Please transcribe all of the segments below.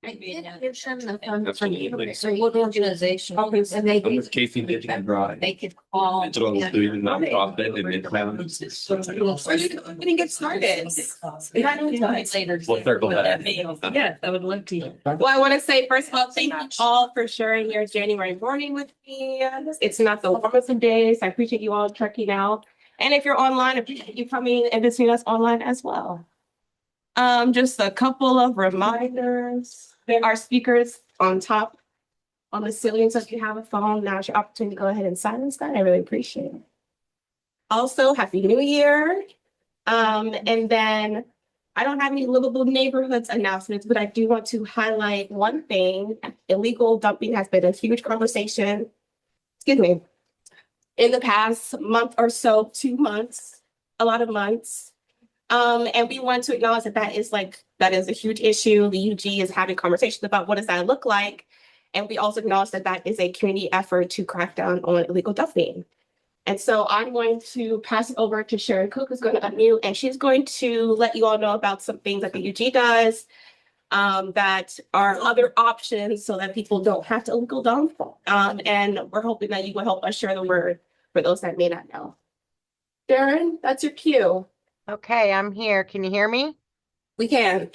I did mention the fund for you. So what organization? And they I'm with Casey Digital Drive. they could call. It's all included, nonprofit and midtown. We didn't get started. We'll circle that. Yeah, I would love to. Well, I want to say, first of all, thank you all for sharing your January morning with me. It's not the warmest of days. I appreciate you all trekking out. And if you're online, I appreciate you coming and visiting us online as well. Just a couple of reminders. There are speakers on top on the ceiling. So if you have a phone, now's your opportunity to go ahead and silence that. I really appreciate it. Also, Happy New Year. And then I don't have any livable neighborhoods announcements, but I do want to highlight one thing. Illegal dumping has been a huge conversation, excuse me, in the past month or so, 2 months, a lot of months. And we want to acknowledge that that is a huge issue. The UG is having conversations about what does that look like. And we also acknowledge that that is a community effort to crack down on illegal dumping. And so I'm going to pass it over to Sharon Cook, who's going to unmute, and she's going to let you all know about some things that the UG does that are other options so that people don't have to illegal dump. And we're hoping that you will help us share the word for those that may not know. Sharon, that's your cue. Okay, I'm here. Can you hear me? We can.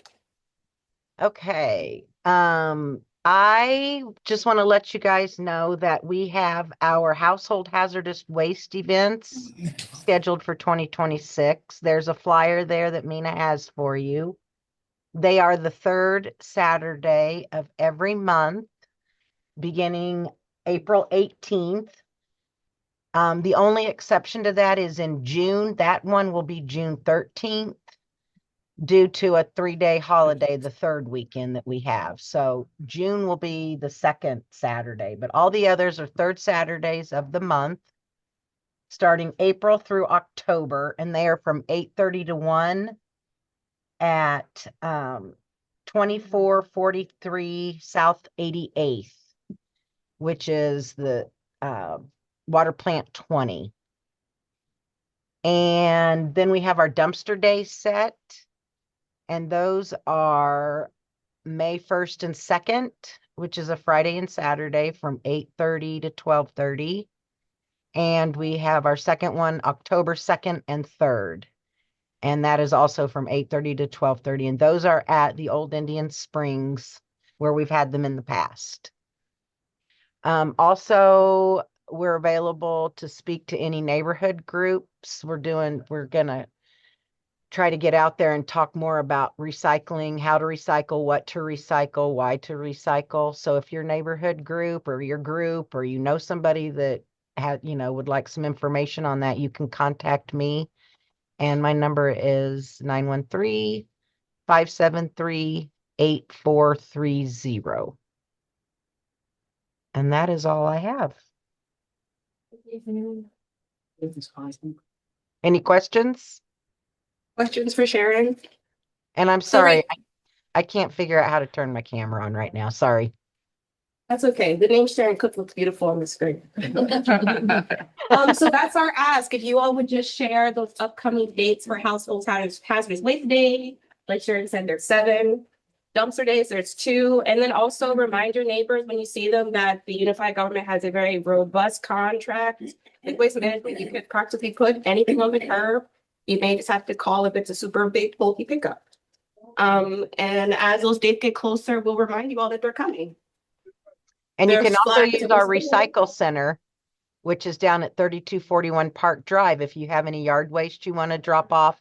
Okay. I just want to let you guys know that we have our household hazardous waste events scheduled for 2026. There's a flyer there that Mina has for you. They are the third Saturday of every month, beginning April 18th. The only exception to that is in June. That one will be June 13th due to a 3-day holiday, the third weekend that we have. So June will be the second Saturday, but all the others are third Saturdays of the month, starting April through October, and they are from 8:30 to 1 at 2443 South 88th, which is the Water Plant 20. And then we have our dumpster day set, and those are May 1st and 2nd, which is a Friday and Saturday from 8:30 to 12:30. And we have our second one, October 2nd and 3rd. And that is also from 8:30 to 12:30. And those are at the Old Indian Springs where we've had them in the past. Also, we're available to speak to any neighborhood groups. We're gonna try to get out there and talk more about recycling, how to recycle, what to recycle, why to recycle. So if your neighborhood group or your group, or you know somebody that would like some information on that, you can contact me. And my number is 913-573-8430. And that is all I have. Any questions? Questions for Sharon? And I'm sorry, I can't figure out how to turn my camera on right now. Sorry. That's okay. The name Sharon Cook looks beautiful on the screen. So that's our ask. If you all would just share those upcoming dates for Household Hazardous Waste Day. Like Sharon said, there's 7. Dumpster days, there's 2. And then also remind your neighbors when you see them that the unified government has a very robust contract with waste management. You could practically put anything on the curb. You may just have to call if it's a super big bulky pickup. And as those dates get closer, we'll remind you all that they're coming. And you There's can also flags use in our the recycle center, which is down at 3241 Park Drive. If you have any yard waste you want to drop off,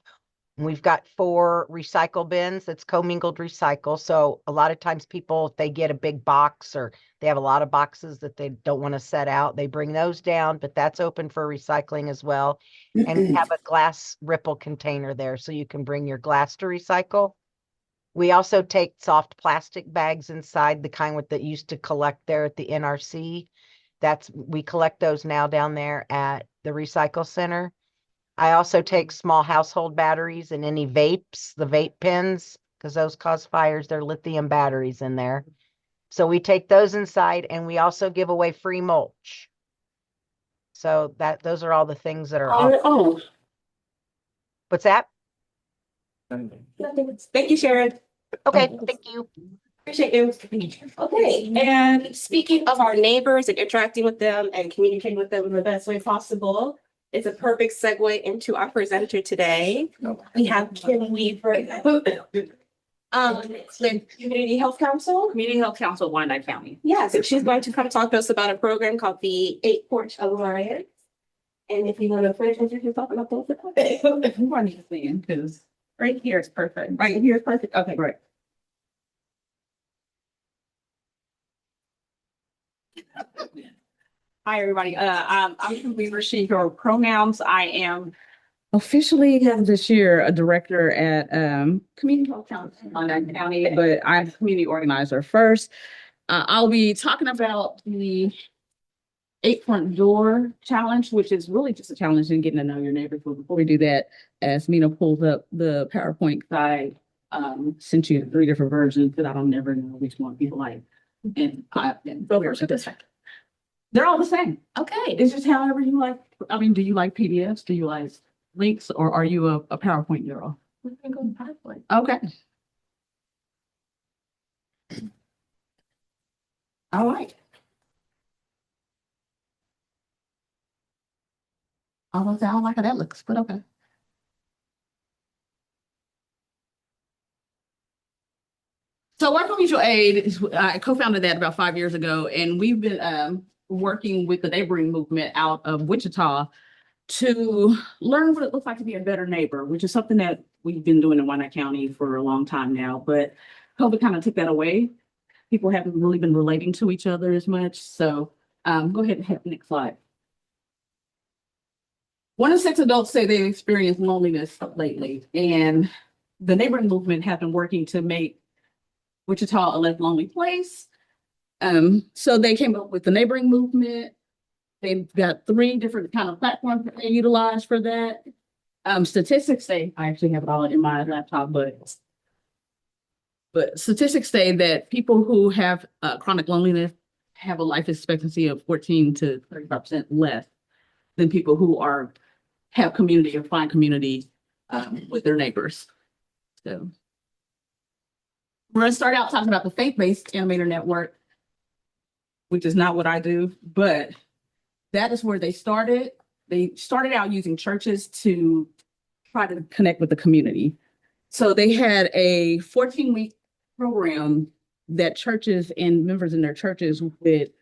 we've got 4 recycle bins that's commingled recycle. So a lot of times people, if they get a big box or they have a lot of boxes that they don't want to set out, they bring those down, but that's open for recycling as well. And we have a glass ripple container there, so you can bring your glass to recycle. We also take soft plastic bags inside, the kind that used to collect there at the NRC. We collect those now down there at the recycle center. I also take small household batteries and any vapes, the vape pens, because those cause fires. They're lithium batteries in there. So we take those inside, and we also give away free mulch. So those are all the things that are Oh. What's that? Thank you, Sharon. Okay, thank you. Appreciate you. Okay, and speaking of our neighbors and interacting with them and communicating with them in the best way possible, it's a perfect segue into our presenter today. We have Kim Weaver. The Community Health Council. Community Health Council of Wyandotte County. Yes, and she's going to come talk to us about a program called the 8 Porch Alliance. And if you want to finish, you can talk about those. You want to see in because right here is perfect. Right here is perfect. Okay, Right. Hi, everybody. I'm Kim Weaver, she, her pronouns. I am officially as this year a director at Community Health Council in Wyandotte County, but I'm a community organizer first. I'll be talking about the 8 Front Door Challenge, which is really just a challenge in getting to know your neighbors. But before we do that, as Mina pulls up the PowerPoint guide, sent you 3 different versions that I don't never know which one people like. And they're all the same. Okay. It's just however you like. I mean, do you like PDFs? Do you like links, or are you a PowerPoint girl? We're gonna go with PowerPoint. Okay. All right. I don't like how that looks, but okay. So White Mutual Aid is, I co-founded that about 5 years ago, and we've been working with the neighboring movement out of Wichita to learn what it looks like to be a better neighbor, which is something that we've been doing in Wyandotte County for a long time now. But COVID kind of took that away. People haven't really been relating to each other as much. So go ahead and hit the next slide. 1 in 6 adults say they've experienced loneliness lately, and the neighboring movement have been working to make Wichita a less lonely place. So they came up with the neighboring movement. They've got 3 different kind of platforms that they utilize for that. Statistics say, I actually have it all in my laptop, but statistics say that people who have chronic loneliness have a life expectancy of 14 to 35% less than people who have community or find community with their neighbors. So we're going to start out talking about the faith-based animator network, which is not what I do, but that is where they started. They started out using churches to try to connect with the community. So they had a 14-week program that churches and members in their churches would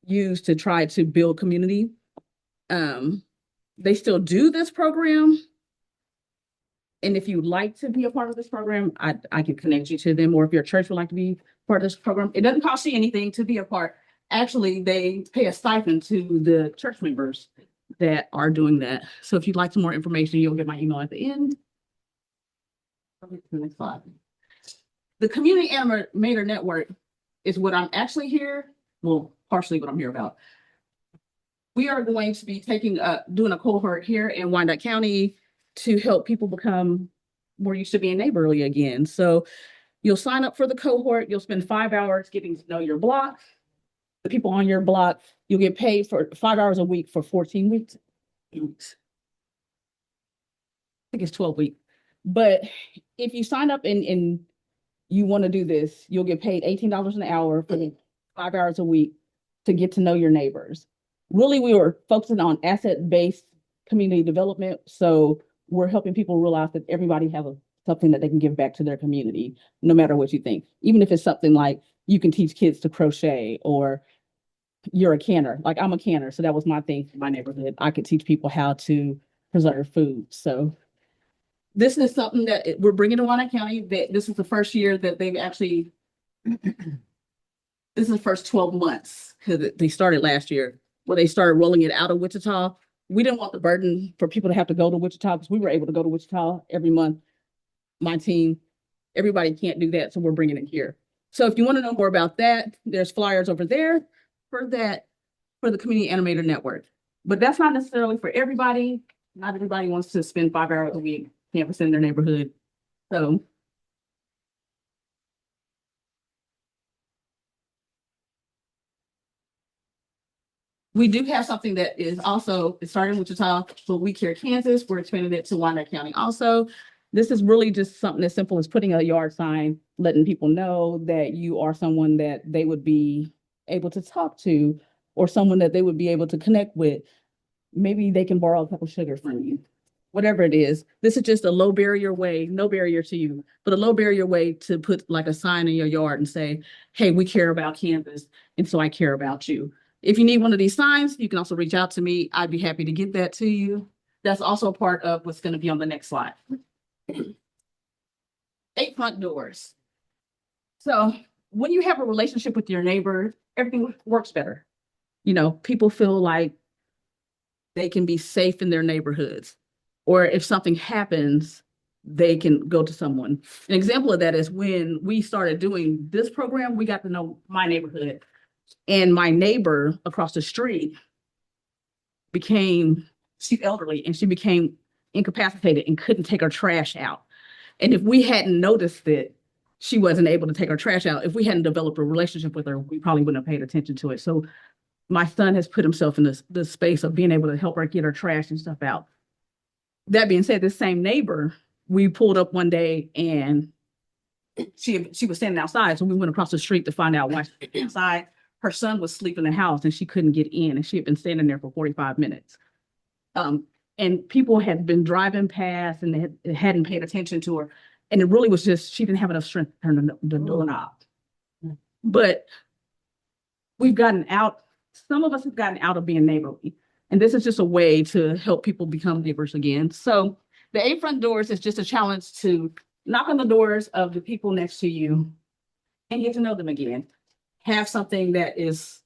use to try to build community. They still do this program. And if you'd like to be a part of this program, I can connect you to them. Or if your church would like to be part of this program, it doesn't cost you anything to be a part. Actually, they pay a stipend to the church members that are doing that. So if you'd like some more information, you'll get my email at the end. Next slide. The Community Animator Network is what I'm actually here. Well, partially what I'm here about. We are going to be doing a cohort here in Wyandotte County to help people become more used to being neighborly again. So you'll sign up for the cohort. You'll spend 5 hours getting to know your block. The people on your block, you'll get paid for 5 hours a week for 14 weeks. I think it's 12 weeks. But if you sign up and you want to do this, you'll get paid $18 an hour for 5 hours a week to get to know your neighbors. Really, we were focusing on asset-based community development. So we're helping people realize that everybody has something that they can give back to their community, no matter what you think. Even if it's something like you can teach kids to crochet, or you're a canner. Like I'm a canner, so that was my thing in my neighborhood. I could teach people how to preserve food. So this is something that we're bringing to Wyandotte County. This is the first year that they've actually, this is the first 12 months, because they started last year, where they started rolling it out of Wichita. We didn't want the burden for people to have to go to Wichita, because we were able to go to Wichita every month. My team, everybody can't do that, so we're bringing it here. So if you want to know more about that, there's flyers over there for the Community Animator Network. But that's not necessarily for everybody. Not everybody wants to spend 5 hours a week campus in their neighborhood. So we do have something that is also, it started in Wichita, but we care Kansas. We're expanding it to Wyandotte County also. This is really just something as simple as putting a yard sign, letting people know that you are someone that they would be able to talk to, or someone that they would be able to connect with. Maybe they can borrow a couple sugar from you, whatever it is. This is just a low barrier way, no barrier to you, but a low barrier way to put like a sign in your yard and say, hey, we care about campus, and so I care about you. If you need one of these signs, you can also reach out to me. I'd be happy to get that to you. That's also part of what's going to be on the next slide. 8 front doors. So when you have a relationship with your neighbor, everything works better. You know, people feel like they can be safe in their neighborhoods, or if something happens, they can go to someone. An example of that is when we started doing this program, we got to know my neighborhood, and my neighbor across the street she's elderly, and she became incapacitated and couldn't take her trash out. And if we hadn't noticed that she wasn't able to take her trash out, if we hadn't developed a relationship with her, we probably wouldn't have paid attention to it. So my son has put himself in this space of being able to help her get her trash and stuff out. That being said, this same neighbor, we pulled up one day and she was standing outside. So we went across the street to find out why she was outside. Her son was asleep in the house and she couldn't get in, and she had been standing there for 45 minutes. And people had been driving past and they hadn't paid attention to her. And it really was just, she didn't have enough strength to turn the doorknob. But we've gotten out, some of us have gotten out of being neighborly. And this is just a way to help people become neighbors again. So the 8 front doors is just a challenge to knock on the doors of the people next to you and get to know them again. Have something that is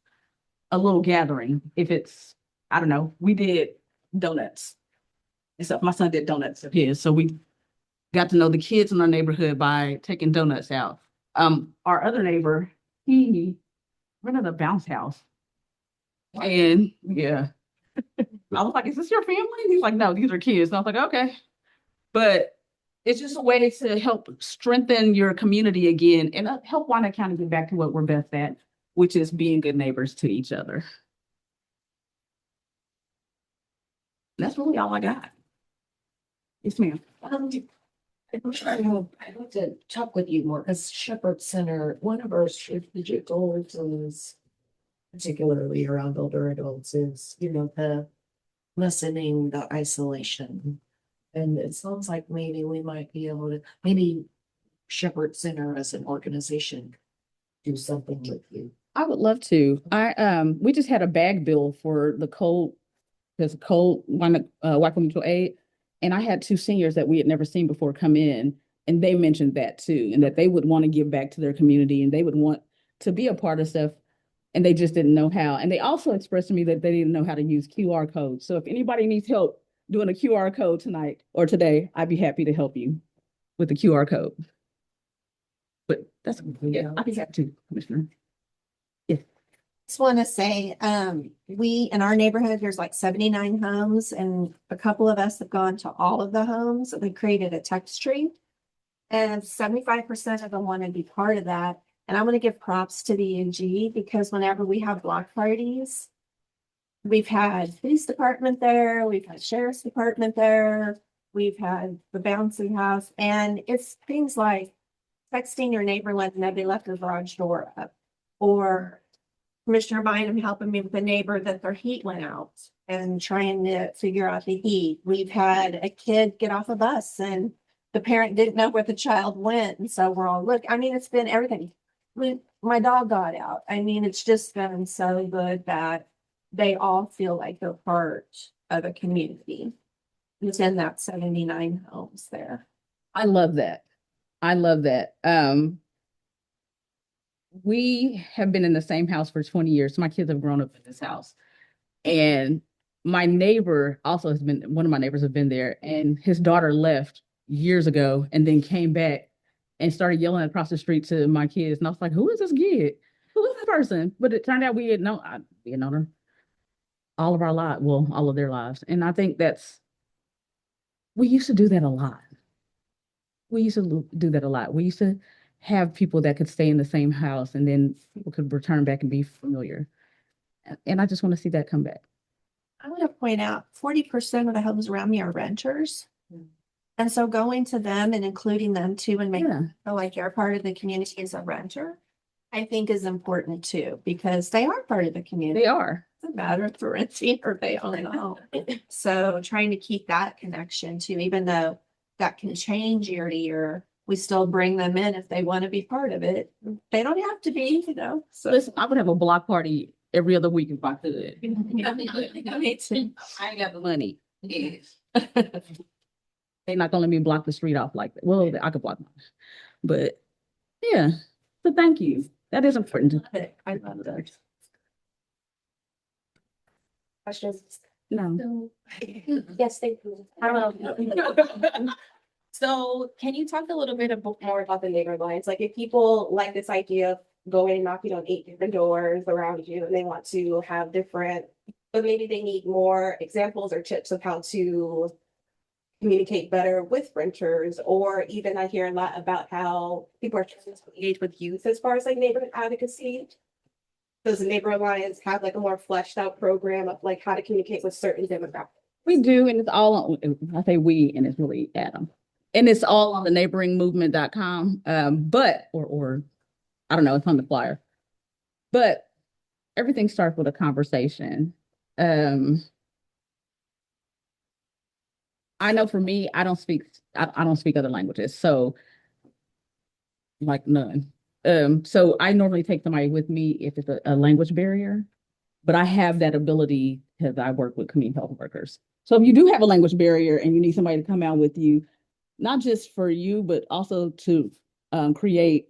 a little gathering. If it's, I don't know, we did donuts. And so my son did donuts of his. So we got to know the kids in our neighborhood by taking donuts out. Our other neighbor, he rented a bounce house. And yeah, I was like, is this your family? He's like, no, these are kids. And I was like, okay. But it's just a way to help strengthen your community again and help Wyandotte County get back to what we're best at, which is being good neighbors to each other. That's really all I got. Yes, ma'am. I'd like to talk with you more, because Shepherd Center, one of our strategic goals is, particularly around older adults, is, the lessening the isolation. And it sounds like maybe we might be able to, maybe Shepherd Center as an organization, do something with you. I would love to. We just had a bag bill for the cold, because Wyandotte Mutual Aid. And I had 2 seniors that we had never seen before come in, and they mentioned that too, and that they would want to give back to their community and they would want to be a part of stuff, and they just didn't know how. And they also expressed to me that they didn't know how to use QR codes. So if anybody needs help doing a QR code tonight or today, I'd be happy to help you with the QR code. But that's, yeah, I'd be happy to, Commissioner. Just want to say, we, in our neighborhood, there's like 79 homes, and a couple of us have gone to all of the homes. We created a text tree, and 75% of them want to be part of that. And I want to give props to the UNG, because whenever we have block parties, we've had police department there, we've had sheriff's department there, we've had the bouncy house, and it's things like texting your neighbor letting them they left their garage door up, or Commissioner Bynum helping me with a neighbor that their heat went out and trying to figure out the heat. We've had a kid get off a bus and the parent didn't know where the child went. And so we're all, look, I mean, it's been everything. My dog got out. I mean, it's just been so good that they all feel like they're part of a community within that 79 homes there. I love that. I love that. We have been in the same house for 20 years. So my kids have grown up in this house. And my neighbor also has been, one of my neighbors have been there, and his daughter left years ago and then came back and started yelling across the street to my kids. And I was like, who is this kid? Who is this person? But it turned out we had known her all of our lives, well, all of their lives. And I think we used to do that a lot. We used to do that a lot. We used to have people that could stay in the same house, and then people could return back and be familiar. And I just want to see that come back. I want to point out 40% of the homes around me are renters. And so going to them and including them too and making Yeah, them feel like you're part of the community as a renter, I think is important too, because they are part of the community. they are. It doesn't matter if they're renting or they own a home. So trying to keep that connection too, even though that can change year to year, we still bring them in if they want to be part of it. They don't have to be, so. Listen, I would have a block party every other week if I could. Me too. I ain't got the money. They not gonna let me block the street off like that. Well, I could block mine. But yeah, so thank you. That is important. I love that. Questions? No. Yes, thank you. So can you talk a little bit more about the neighbor alliance? Like if people like this idea of going and knocking on 8 different doors around you and they want to have different, but maybe they need more examples or tips of how to communicate better with renters, or even I hear a lot about how people are trying to engage with youth as far as like neighborhood advocacy. Does the Neighbor Alliance have like a more fleshed out program of like how to communicate with certain demographics? We do, and it's all on, I say we, and it's really Adam. And it's all on the neighboringmovement.com. Or I don't know, it's on the flyer. But everything starts with a conversation. I know for me, I don't speak other languages, so like none. So I normally take somebody with me if it's a language barrier, but I have that ability because I work with community health workers. So if you do have a language barrier and you need somebody to come out with you, not just for you, but also to create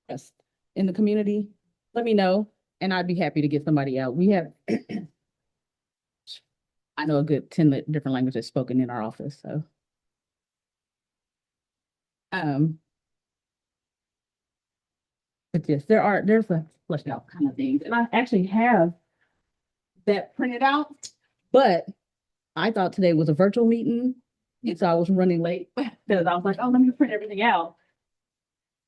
trust in the community, let me know and I'd be happy to get somebody out. We have, I know a good 10 different languages spoken in our office, so. But yes, there's a fleshed out kind of things. And I actually have that printed out, but I thought today was a virtual meeting. And so I was running late because I was like, oh, let me print everything out.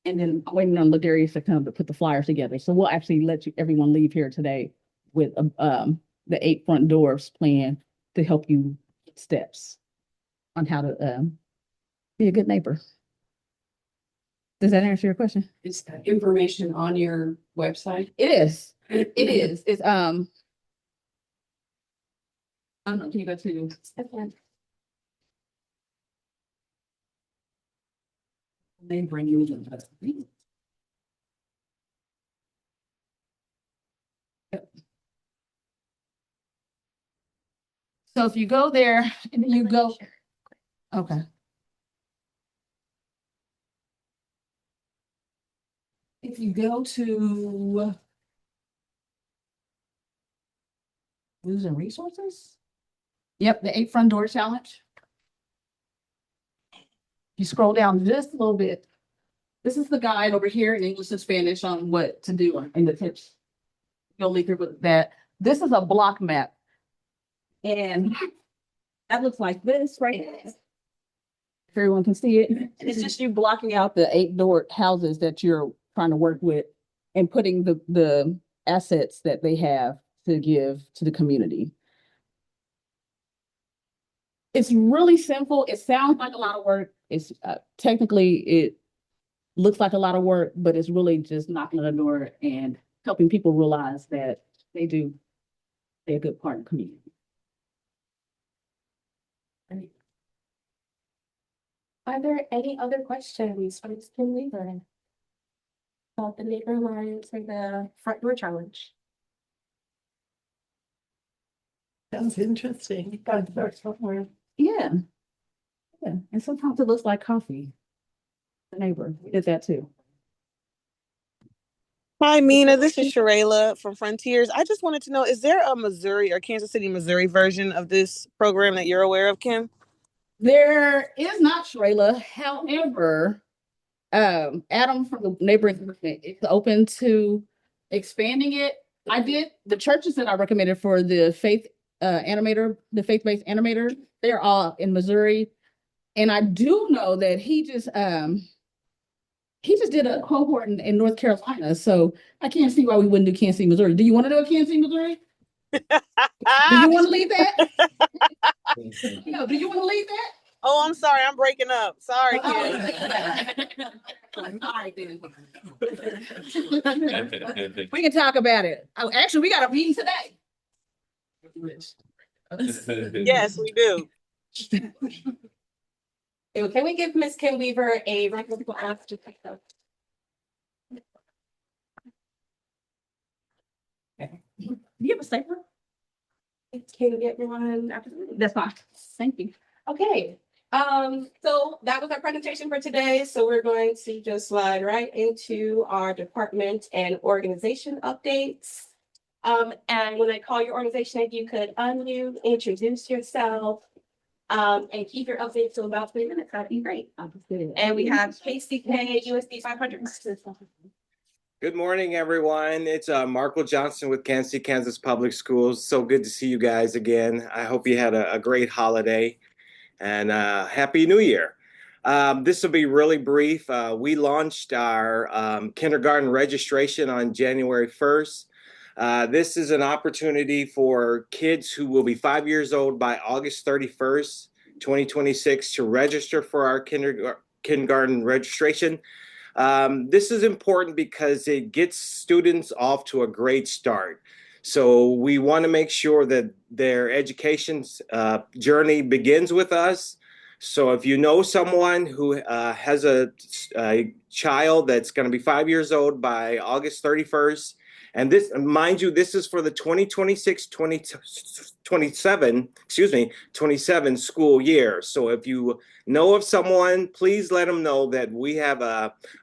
And then I'm waiting on Ladarius to come to put the flyers together. So we'll actually let everyone leave here today with the 8 front doors plan to help you get steps on how to be a good neighbor. Does that answer your question? Is that information on your website? It is. It is. It's I don't know. Can you go to? They bring you the. So if you go there and then you go, okay. If you go to losing resources. Yep, the 8 front door challenge. You scroll down just a little bit. This is the guide over here in English and Spanish on what to do in the tips. You'll leave here with that. This is a block map. And that looks like this right here. If everyone can see it. And it's just you blocking out the 8 door houses that you're trying to work with and putting the assets that they have to give to the community. It's really simple. It sounds like a lot of work. It's technically, it looks like a lot of work, but it's really just knocking on the door and helping people realize that they're a good part of the community. Are there any other questions from the neighbor about the Neighbor Alliance or the front door challenge? Sounds interesting. Yeah. Yeah. And sometimes it looks like coffee. The neighbor did that too. Hi, Mina. This is Sharayla from Frontiers. I just wanted to know, is there a Missouri or Kansas City, Missouri version of this program that you're aware of, Kim? There is not, Sharayla. However, Adam from the neighboring movement is open to expanding it. I did the churches that I recommended for the faith animator, the faith-based animator, they're all in Missouri. And I do know that he just did a cohort in North Carolina. So I can't see why we wouldn't do Kansas City, Missouri. Do you want to do a Kansas City, Missouri? Do you want to leave that? No, do you want to leave that? I'm sorry. I'm breaking up. Sorry, Oh. kids. We can talk about it. Oh, actually, we got a meeting today. Yes, we do. Can we give Miss Kim Weaver a round of applause to take the Do you have a stapler? Can you get one after? That's fine. Thank you. Okay, so that was our presentation for today. So we're going to just slide right into our department and organization updates. And when I call your organization, if you could unmute, introduce yourself, and keep your updates to about 3 minutes, that'd be great. And we have KCK USD 500. Good morning, everyone. It's Marco Johnson with Kansas City, Kansas Public Schools. So good to see you guys again. I hope you had a great holiday and Happy New Year. This will be really brief. We launched our kindergarten registration on January 1st. This is an opportunity for kids who will be 5 years old by August 31st, 2026 to register for our kindergarten registration. This is important because it gets students off to a great start. So we want to make sure that their education journey begins with us. So if you know someone who has a child that's going to be 5 years old by August 31st, and this, mind you, this is for the 2026-27 school year. So if you know of someone, please let them know that we have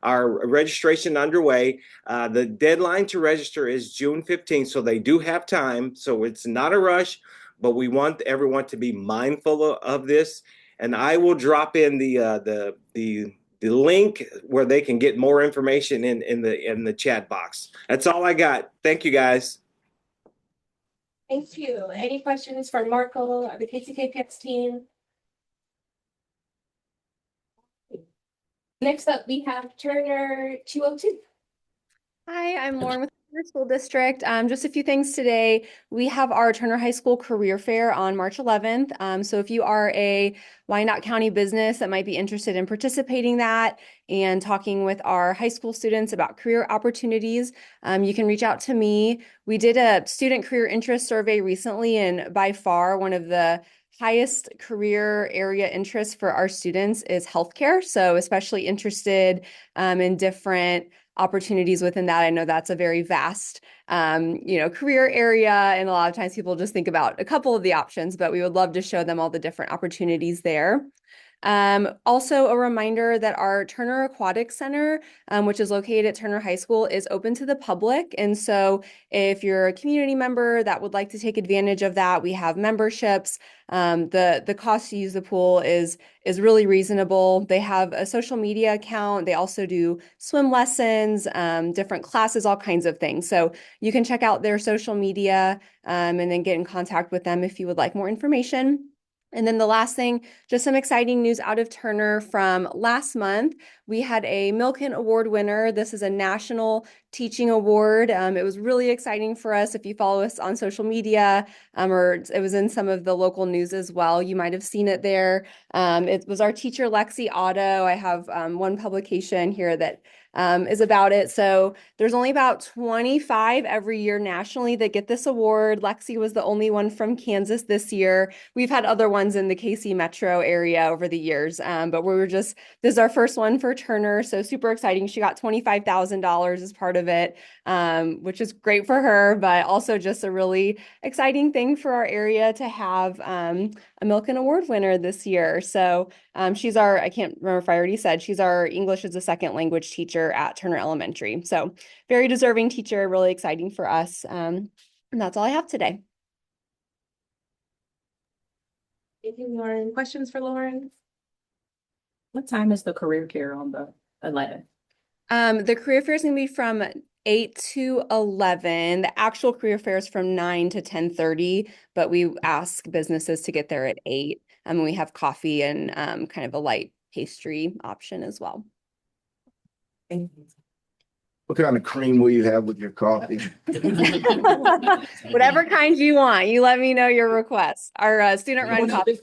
our registration underway. The deadline to register is June 15th, so they do have time. So it's not a rush, but we want everyone to be mindful of this. And I will drop in the link where they can get more information in the chat box. That's all I got. Thank you, guys. Thank you. Any questions for Marco or the KCKPX team? Next up, we have Turner 202. Hi, I'm Lauren with Turner School District. Just a few things today. We have our Turner High School Career Fair on March 11th. So if you are a Wyandotte County business that might be interested in participating that and talking with our high school students about career opportunities, you can reach out to me. We did a student career interest survey recently, and by far one of the highest career area interest for our students is healthcare. So especially interested in different opportunities within that. I know that's a very vast, career area. And a lot of times people just think about a couple of the options, but we would love to show them all the different opportunities there. Also a reminder that our Turner Aquatic Center, which is located at Turner High School, is open to the public. And so if you're a community member that would like to take advantage of that, we have memberships. The cost to use the pool is really reasonable. They have a social media account. They also do swim lessons, different classes, all kinds of things. So you can check out their social media, and then get in contact with them if you would like more information. And then the last thing, just some exciting news out of Turner from last month. We had a Milken Award winner. This is a national teaching award. It was really exciting for us. If you follow us on social media, or it was in some of the local news as well, you might have seen it there. It was our teacher, Lexi Otto. I have one publication here that is about it. So there's only about 25 every year nationally that get this award. Lexi was the only one from Kansas this year. We've had other ones in the KC metro area over the years, but this is our first one for Turner. So super exciting. She got $25,000 as part of it, which is great for her, but also just a really exciting thing for our area to have a Milken Award winner this year. So she's I can't remember if I already said, she's our English as a second language teacher at Turner Elementary. So very deserving teacher, really exciting for us. And that's all I have today. Thank you, Lauren. Questions for Lauren? What time is the career care on the 11th? The career fair is going to be from 8 to 11. The actual career fair is from 9 to 10:30, but we ask businesses to get there at 8. And we have coffee and kind of a light pastry option as well. Thank you. What kind of cream will you have with your coffee? Whatever kind you want, you let me know your request. Our student run coffee.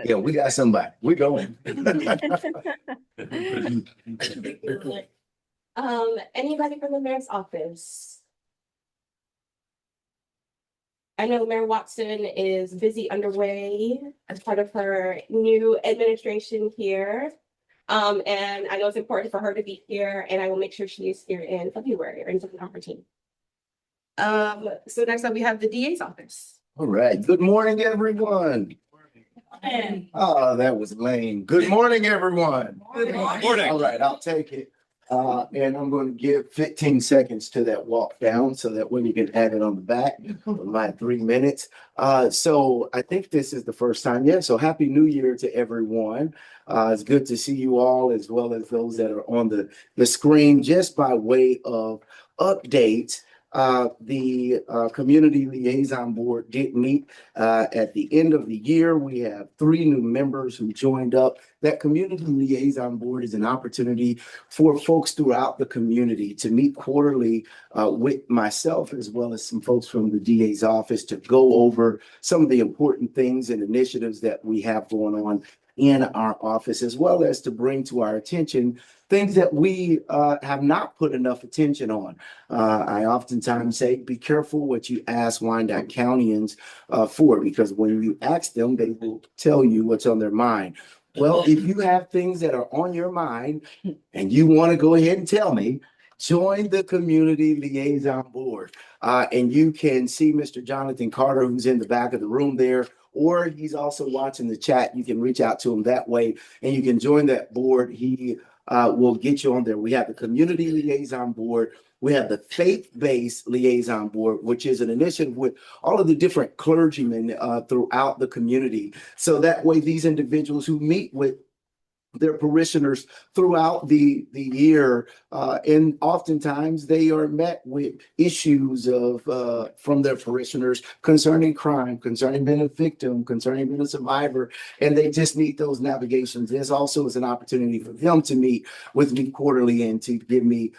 Yeah, we got somebody. We going. Anybody from the mayor's office? I know Mayor Watson is busy underway as part of her new administration here. And I know it's important for her to be here, and I will make sure she is here in February or in September 14th. So next up we have the DA's office. All right. Good morning, everyone. Oh, that was lame. Good morning, everyone. Good morning. All right, I'll take it. And I'm going to give 15 seconds to that walk down so that way you can add it on the back of my 3 minutes. So I think this is the first time. Yeah. So Happy New Year to everyone. It's good to see you all as well as those that are on the screen. Just by way of updates, the Community Liaison Board did meet at the end of the year. We have 3 new members who joined up. That Community Liaison Board is an opportunity for folks throughout the community to meet quarterly with myself as well as some folks from the DA's office to go over some of the important things and initiatives that we have going on in our office, as well as to bring to our attention things that we have not put enough attention on. I oftentimes say, be careful what you ask Wyandotte Countyans for, because when you ask them, they will tell you what's on their mind. Well, if you have things that are on your mind and you want to go ahead and tell me, join the Community Liaison Board. And you can see Mr. Jonathan Carter, who's in the back of the room there, or he's also watching the chat. You can reach out to him that way and you can join that board. He will get you on there. We have the Community Liaison Board. We have the Faith-Based Liaison Board, which is an initiative with all of the different clergymen throughout the community. So that way, these individuals who meet with their parishioners throughout the year, and oftentimes they are met with issues of from their parishioners concerning crime, concerning being a victim, concerning being a survivor, and they just need those navigations. This also is an opportunity for them to meet with me quarterly and to give me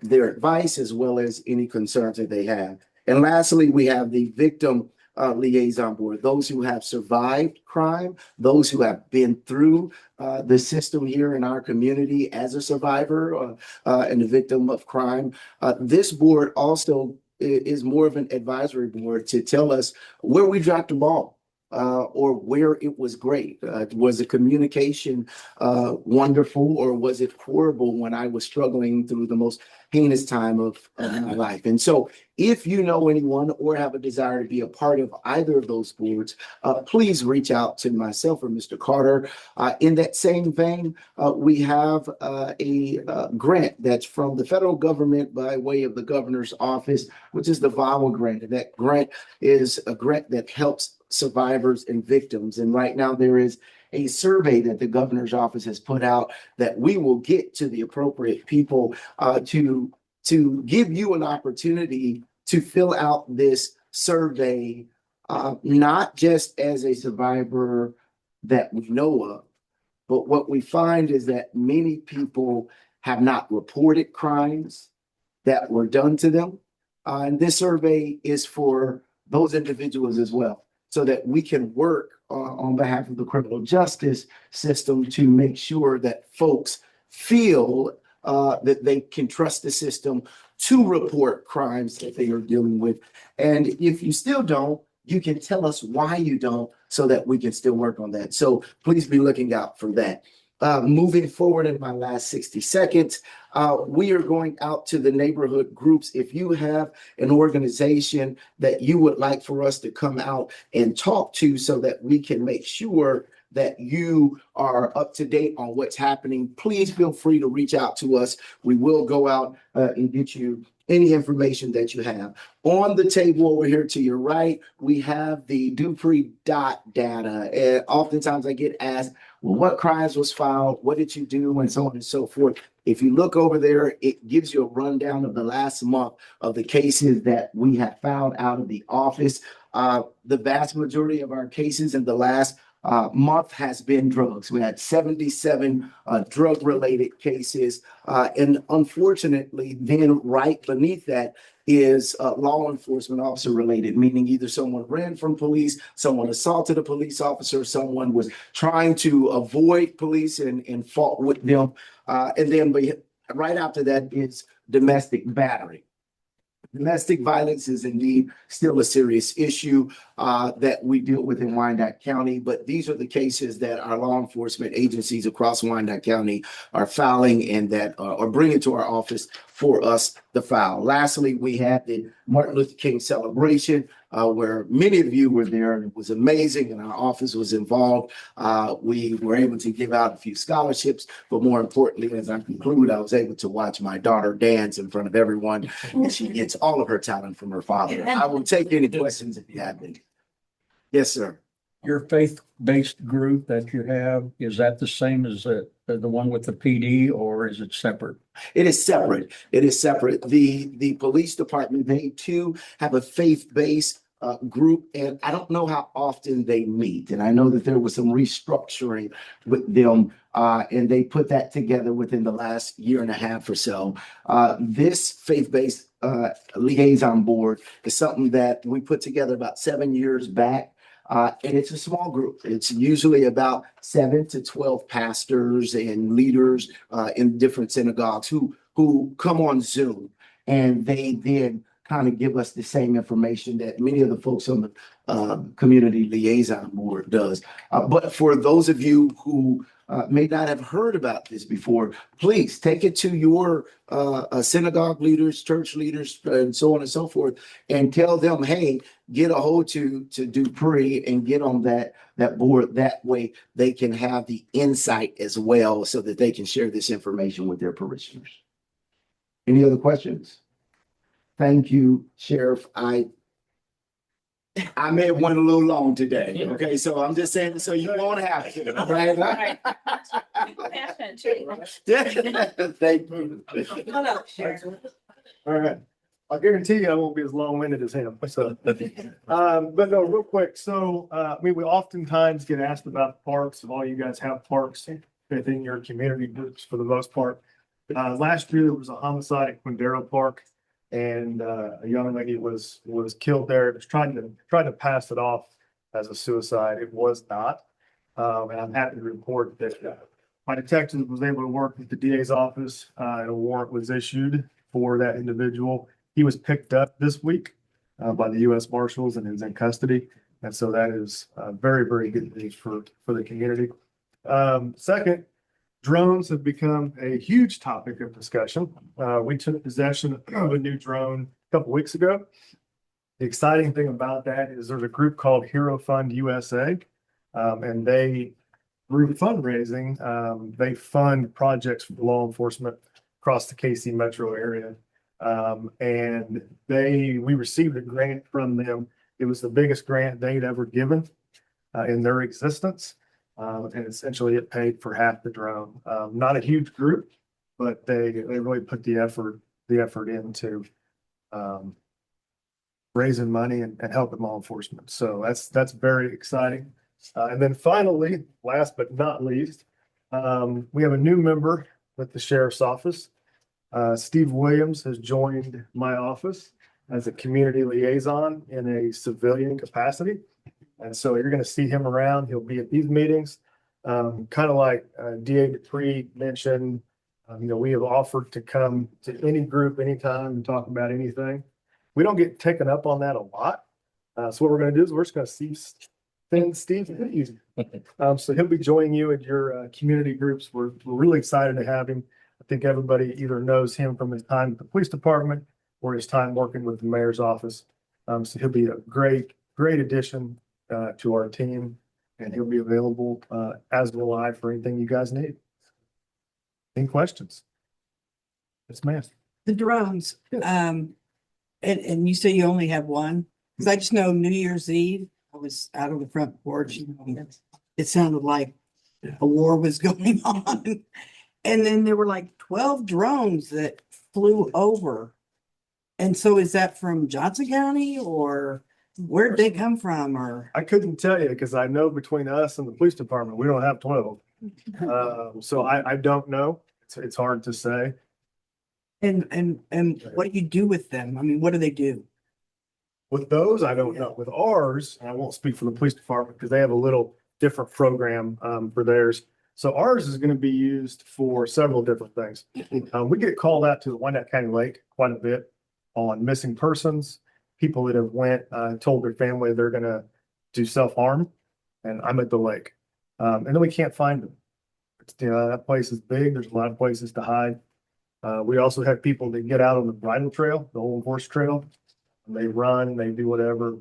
their advice as well as any concerns that they have. And lastly, we have the Victim Liaison Board, those who have survived crime, those who have been through the system here in our community as a survivor and a victim of crime. This board also is more of an advisory board to tell us where we dropped the ball. Or where it was great. Was the communication wonderful, or was it horrible when I was struggling through the most heinous time of my life? And so if you know anyone or have a desire to be a part of either of those boards, please reach out to myself or Mr. Carter. In that same vein, we have a grant that's from the federal government by way of the governor's office, which is the VAWA grant. And that grant is a grant that helps survivors and victims. And right now there is a survey that the governor's office has put out that we will get to the appropriate people to give you an opportunity to fill out this survey, not just as a survivor that we know of, but what we find is that many people have not reported crimes that were done to them. And this survey is for those individuals as well, so that we can work on behalf of the criminal justice system to make sure that folks feel that they can trust the system to report crimes that they are dealing with. And if you still don't, you can tell us why you don't so that we can still work on that. So please be looking out for that. Moving forward in my last 60 seconds, we are going out to the neighborhood groups. If you have an organization that you would like for us to come out and talk to so that we can make sure that you are up to date on what's happening, please feel free to reach out to us. We will go out and get you any information that you have. On the table over here to your right, we have the Dupree dot data. And oftentimes I get asked, well, what crimes was filed? What did you do? And so on and so forth. If you look over there, it gives you a rundown of the last month of the cases that we have filed out of the office. The vast majority of our cases in the last month has been drugs. We had 77 drug-related cases. And unfortunately, then right beneath that is law enforcement officer related, meaning either someone ran from police, someone assaulted a police officer, someone was trying to avoid police and fought with them. And then right after that is domestic battery. Domestic violence is indeed still a serious issue that we deal with in Wyandotte County, but these are the cases that our law enforcement agencies across Wyandotte County are filing and that are bringing to our office for us to file. Lastly, we had the Martin Luther King celebration where many of you were there, and it was amazing, and our office was involved. We were able to give out a few scholarships, but more importantly, as I conclude, I was able to watch my daughter dance in front of everyone, and she gets all of her talent from her father. I will take any questions if you have any. Yes, sir. Your faith-based group that you have, is that the same as the one with the PD, or is it separate? It is separate. It is separate. The police department, they too have a faith-based group, and I don't know how often they meet. And I know that there was some restructuring with them, and they put that together within the last year and a half or so. This faith-based liaison board is something that we put together about 7 years back. And it's a small group. It's usually about 7 to 12 pastors and leaders in different synagogues who come on Zoom, and they then kind of give us the same information that many of the folks on the community liaison board does. But for those of you who may not have heard about this before, please take it to your synagogue leaders, church leaders, and so on and so forth, and tell them, hey, get a hold to Dupree and get on that board. That way they can have the insight as well so that they can share this information with their parishioners. Any other questions? Thank you, Sheriff. I may have went a little long today. Okay, so I'm just saying, so you won't have to. Right? Thank you. All right. I guarantee you I won't be as long-winded as him. So, but no, real quick. So, we oftentimes get asked about parks. If all you guys have parks within your community groups for the most part. Last year there was a homicide at Quindaro Park, and a young lady was killed there. It was trying to pass it off as a suicide. It was not. And I'm happy to report that my detective was able to work with the DA's office, and a warrant was issued for that individual. He was picked up this week by the U.S. Marshals and is in custody. And so that is very, very good news for the community. Second, drones have become a huge topic of discussion. We took possession of a new drone a couple weeks ago. The exciting thing about that is there's a group called Hero Fund USA, and they, through fundraising, they fund projects for law enforcement across the KC metro area. And we received a grant from them. It was the biggest grant they'd ever given in their existence. And essentially it paid for half the drone. Not a huge group, but they really put the effort into raising money and helping law enforcement. So that's very exciting. And then finally, last but not least, we have a new member with the sheriff's office. Steve Williams has joined my office as a community liaison in a civilian capacity. And so you're going to see him around. He'll be at these meetings. Kind of like DA Dupree mentioned, we have offered to come to any group anytime and talk about anything. We don't get taken up on that a lot. So what we're going to do is we're just going to send Steve. So he'll be joining you at your community groups. We're really excited to have him. I think everybody either knows him from his time at the police department or his time working with the mayor's office. So he'll be a great addition to our team, and he'll be available as will I for anything you guys need. Any questions? Yes, ma'am. The drones, and you say you only have one? Because I just know New Year's Eve, I was out on the front porch. It sounded like a war was going on. And then there were like 12 drones that flew over. And so is that from Johnson County or Where'd they come from or? I couldn't tell you because I know between us and the police department, we don't have 12. So I don't know. It's hard to say. And what do you do with them? I mean, what do they do? With those, I don't know. With ours, and I won't speak for the police department because they have a little different program for theirs. So ours is going to be used for several different things. We get called out to the Wyandotte County Lake quite a bit on missing persons, people that have went told their family they're going to do self-harm, and I'm at the lake. And then we can't find them. That place is big. There's a lot of places to hide. We also have people that get out on the bridle trail, the old horse trail. They run, they do whatever.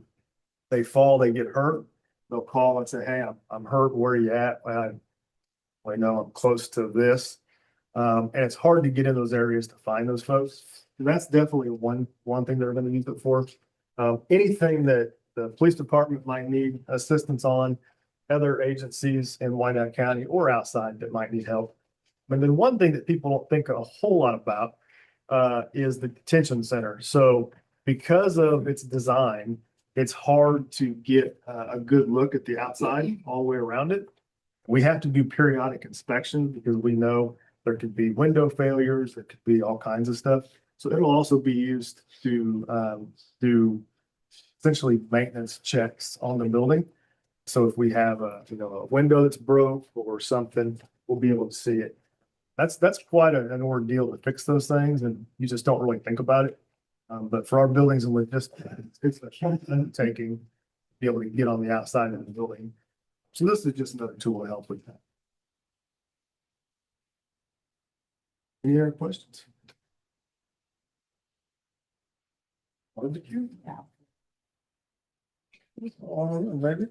They fall, they get hurt. They'll call and say, "Hey, I'm hurt. Where are you at?" I know I'm close to this. And it's hard to get in those areas to find those folks. And that's definitely one thing they're going to use it for. Anything that the police department might need assistance on, other agencies in Wyandotte County or outside that might need help. And then one thing that people don't think a whole lot about is the detention center. So because of its design, it's hard to get a good look at the outside all the way around it. We have to do periodic inspections because we know there could be window failures, there could be all kinds of stuff. So it'll also be used to do essentially maintenance checks on the building. So if we have a window that's broke or something, we'll be able to see it. That's quite an ordeal to fix those things, and you just don't really think about it. But for our buildings and logistics, it's a huge undertaking to be able to get on the outside of the building. So this is just another tool to help with that. Any other questions? What did you? Maybe.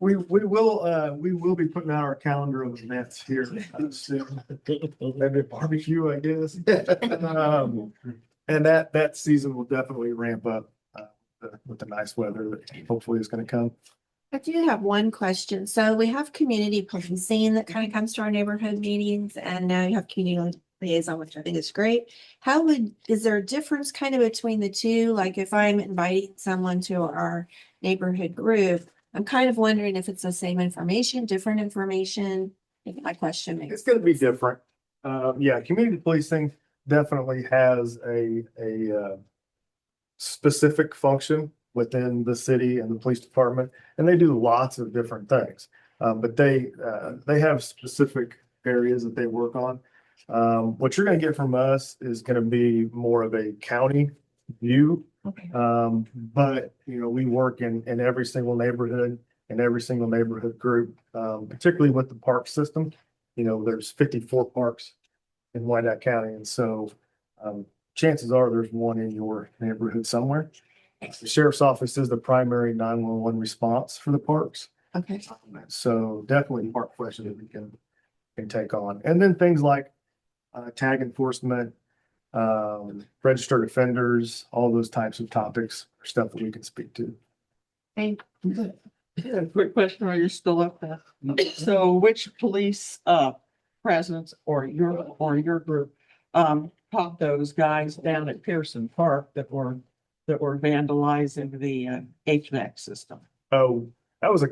We will be putting out our calendar of events here soon. Maybe a barbecue, I guess. And that season will definitely ramp up with the nice weather that hopefully is going to come. I do have one question. So we have community policing that kind of comes to our neighborhood meetings, and now you have community liaison, which I think is great. Is there a difference kind of between the two? Like if I'm inviting someone to our neighborhood group, I'm kind of wondering if it's the same information, different information. I think my question makes. It's going to be different. Yeah, community policing definitely has a specific function within the city and the police department, and they do lots of different things. But they have specific areas that they work on. What you're going to get from us is going to be more of a county view. Okay. But we work in every single neighborhood and every single neighborhood group, particularly with the park system. There's 54 parks in Wyandotte County, and so chances are there's one in your neighborhood somewhere. The sheriff's office is the primary 911 response for the parks. Okay. So definitely park questions we can take on. And then things like tag enforcement, registered offenders, all those types of topics are stuff that we can speak to. Thank Yeah, quick question, are you still up there? So which police presence or your group caught those guys down at Pearson Park that were vandalizing the HVAC system? Oh, that was a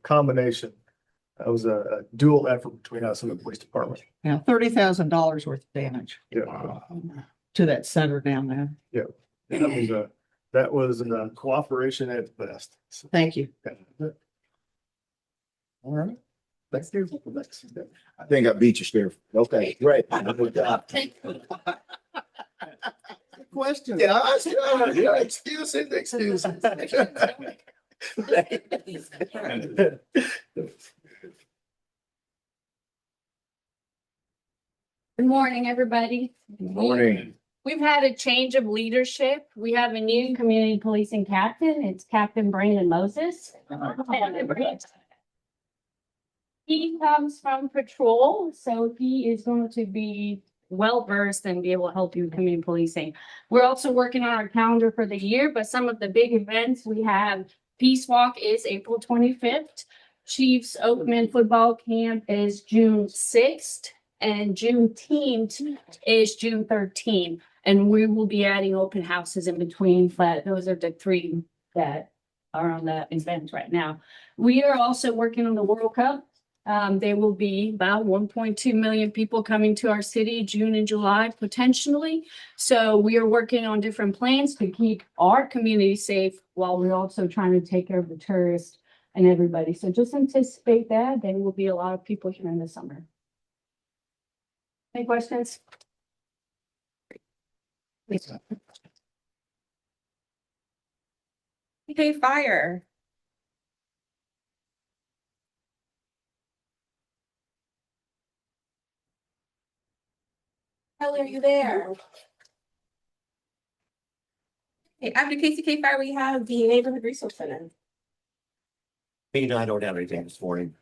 combination. That was a dual effort between us and the police department. Yeah, $30,000 worth of damage. Yeah. To that center down there. Yeah. That was a cooperation at its best. So, Thank you. all right. Thank you. I think I beat you, Sheriff. Okay, great. Question. Yeah, excuses. Good morning, everybody. Morning. We've had a change of leadership. We have a new community policing captain. It's Captain Brandon Moses. He comes from patrol, so he is going to be well-versed and be able to help you with community policing. We're also working on our calendar for the year, but some of the big events we have, Peace Walk is April 25th. Chiefs Oakman Football Camp is June 6th. And Juneteenth is June 13th. And we will be adding open houses in between, but those are the three that are on the event right now. We are also working on the World Cup. There will be about 1.2 million people coming to our city, June and July, potentially. So we are working on different plans to keep our community safe while we're also trying to take care of the tourists and everybody. So just anticipate that. There will be a lot of people here in the summer. Any questions? Okay, fire. Kelly, are you there? Okay, after KCK Fire, we have the Neighborhood Resource Center. I don't have anything this morning.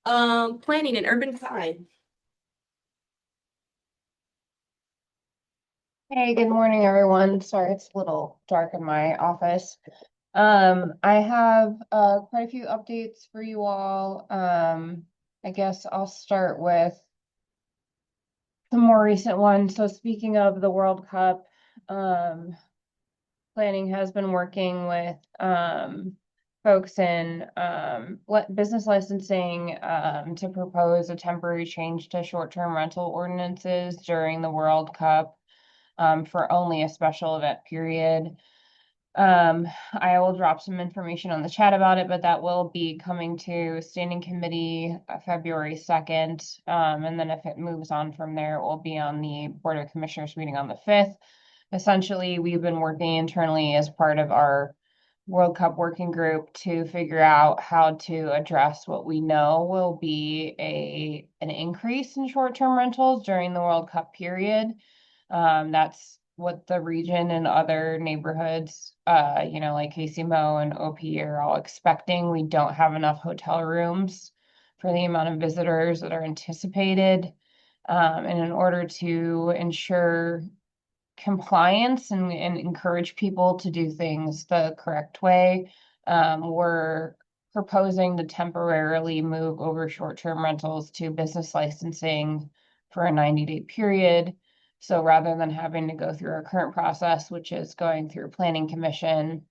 Planning and urban design. Hey, good morning, everyone. Sorry, it's a little dark in my office. I have quite a few updates for you all. I guess I'll start with the more recent one. So speaking of the World Cup, planning has been working with folks in business licensing to propose a temporary change to short-term rental ordinances during the World Cup for only a special event period. I will drop some information on the chat about it, but that will be coming to standing committee February 2nd. And then if it moves on from there, it will be on the Board of Commissioners meeting on the 5th. Essentially, we've been working internally as part of our World Cup working group to figure out how to address what we know will be an increase in short-term rentals during the World Cup period. That's what the region and other neighborhoods, like KCMO and OP are all expecting. We don't have enough hotel rooms for the amount of visitors that are anticipated. And in order to ensure compliance and encourage people to do things the correct way, we're proposing to temporarily move over short-term rentals to business licensing for a 90-day period. So rather than having to go through our current process, which is going through Planning Commission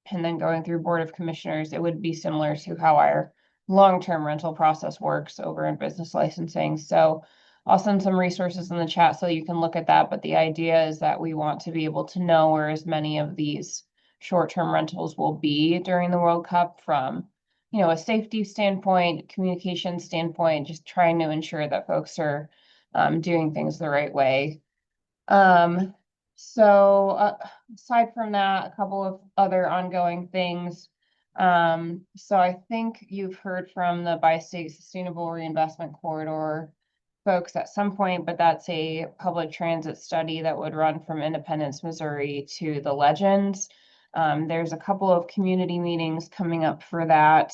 and then going through Board of Commissioners, it would be similar to how our long-term rental process works over in business licensing. So I'll send some resources in the chat so you can look at that. But the idea is that we want to be able to know where as many of these short-term rentals will be during the World Cup from, a safety standpoint, communication standpoint, just trying to ensure that folks are doing things the right way. So aside from that, a couple of other ongoing things. So I think you've heard from the Bi-State Sustainable Reinvestment Corridor folks at some point, but that's a public transit study that would run from Independence, Missouri to the Legends. There's a couple of community meetings coming up for that.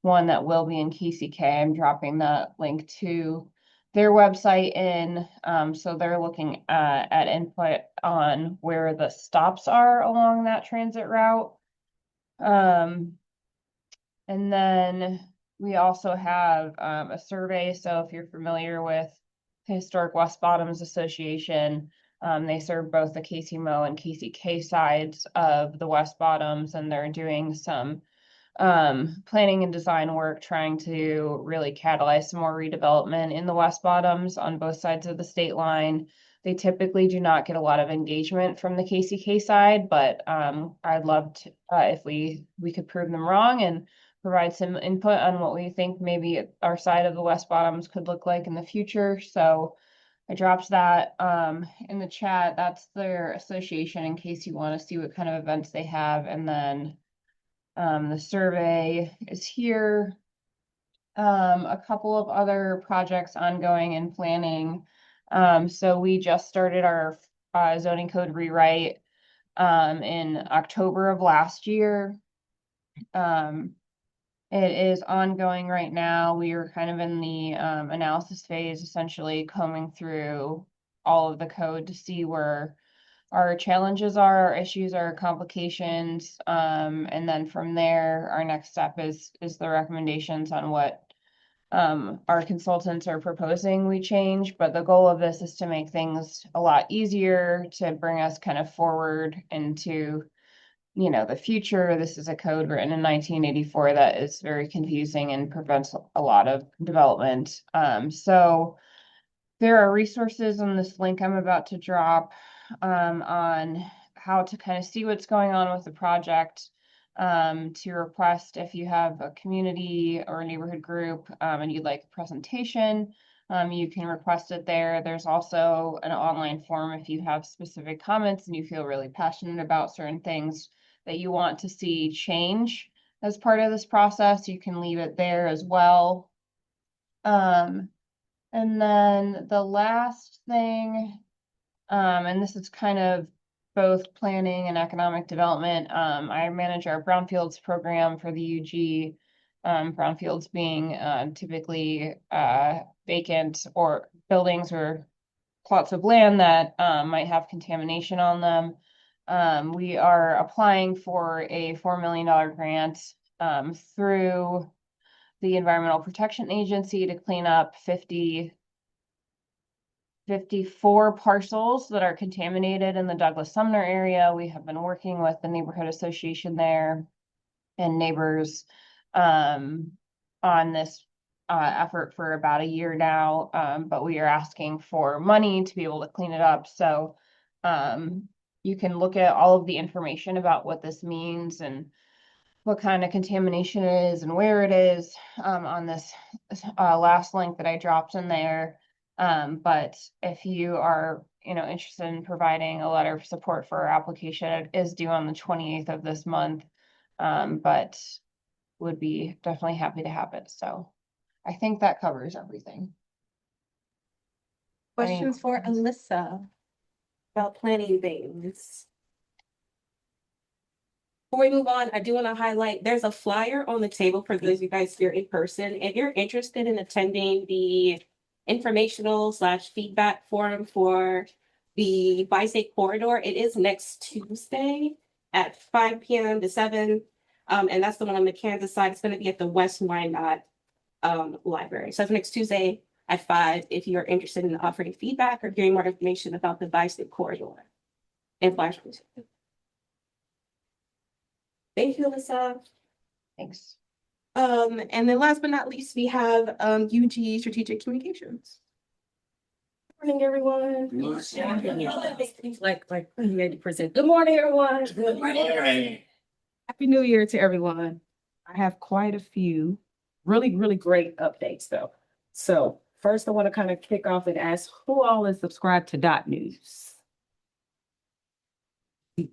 One that will be in KCK. I'm dropping the link to their website in. So they're looking at input on where the stops are along that transit route. And then we also have a survey. So if you're familiar with the Historic West Bottoms Association, they serve both the KCMO and KCK sides of the West Bottoms, and they're doing some planning and design work trying to really catalyze some more redevelopment in the West Bottoms on both sides of the state line. They typically do not get a lot of engagement from the KCK side, but I'd love to if we could prove them wrong and provide some input on what we think maybe our side of the West Bottoms could look like in the future. So I dropped that in the chat. That's their association in case you want to see what kind of events they have. And then the survey is here. A couple of other projects ongoing in planning. So we just started our zoning code rewrite in October of last year. It is ongoing right now. We are kind of in the analysis phase, essentially combing through all of the code to see where our challenges are, our issues, our complications. And then from there, our next step is the recommendations on what our consultants are proposing we change, but the goal of this is to make things a lot easier, to bring us kind of forward into, the future. This is a code written in 1984 that is very confusing and prevents a lot of development. So there are resources on this link I'm about to drop on how to kind of see what's going on with the project, to request if you have a community or a neighborhood group and you'd like a presentation. You can request it there. There's also an online form if you have specific comments and you feel really passionate about certain things that you want to see change as part of this process. You can leave it there as well. And then the last thing, and this is kind of both planning and economic development. I manage our brownfields program for the UG. Brownfields being typically vacant or buildings or plots of land that might have contamination on them. We are applying for a $4 million grant through the Environmental Protection Agency to clean up 54 parcels that are contaminated in the Douglas Sumner area. We have been working with the neighborhood association there and neighbors on this effort for about a year now, but we are asking for money to be able to clean it up. So you can look at all of the information about what this means and what kind of contamination it is and where it is on this last link that I dropped in there. But if you are, interested in providing a letter of support for our application, it is due on the 28th of this month. But would be definitely happy to have it. So I think that covers everything. Questions for Alyssa about planning things? Before we move on, I do want to highlight, there's a flyer on the table for those of you guys here in person. If you're interested in attending the informational / feedback forum for the Bi-State corridor, it is next Tuesday at 5 p.m. to 7. And that's the one on the Kansas side. It's going to be at the West Wyandotte Library. So it's next Tuesday at 5 if you're interested in offering feedback or hearing more information about the Bi-State corridor and flash. Thank you, Alyssa. Thanks. And then last but not least, we have UG Strategic Communications. Good morning, everyone. Like you had to present. Good morning, everyone. Good morning. Happy New Year to everyone. I have quite a few really, really great updates though. So first I want to kind of kick off and ask who all is subscribed to Dot News.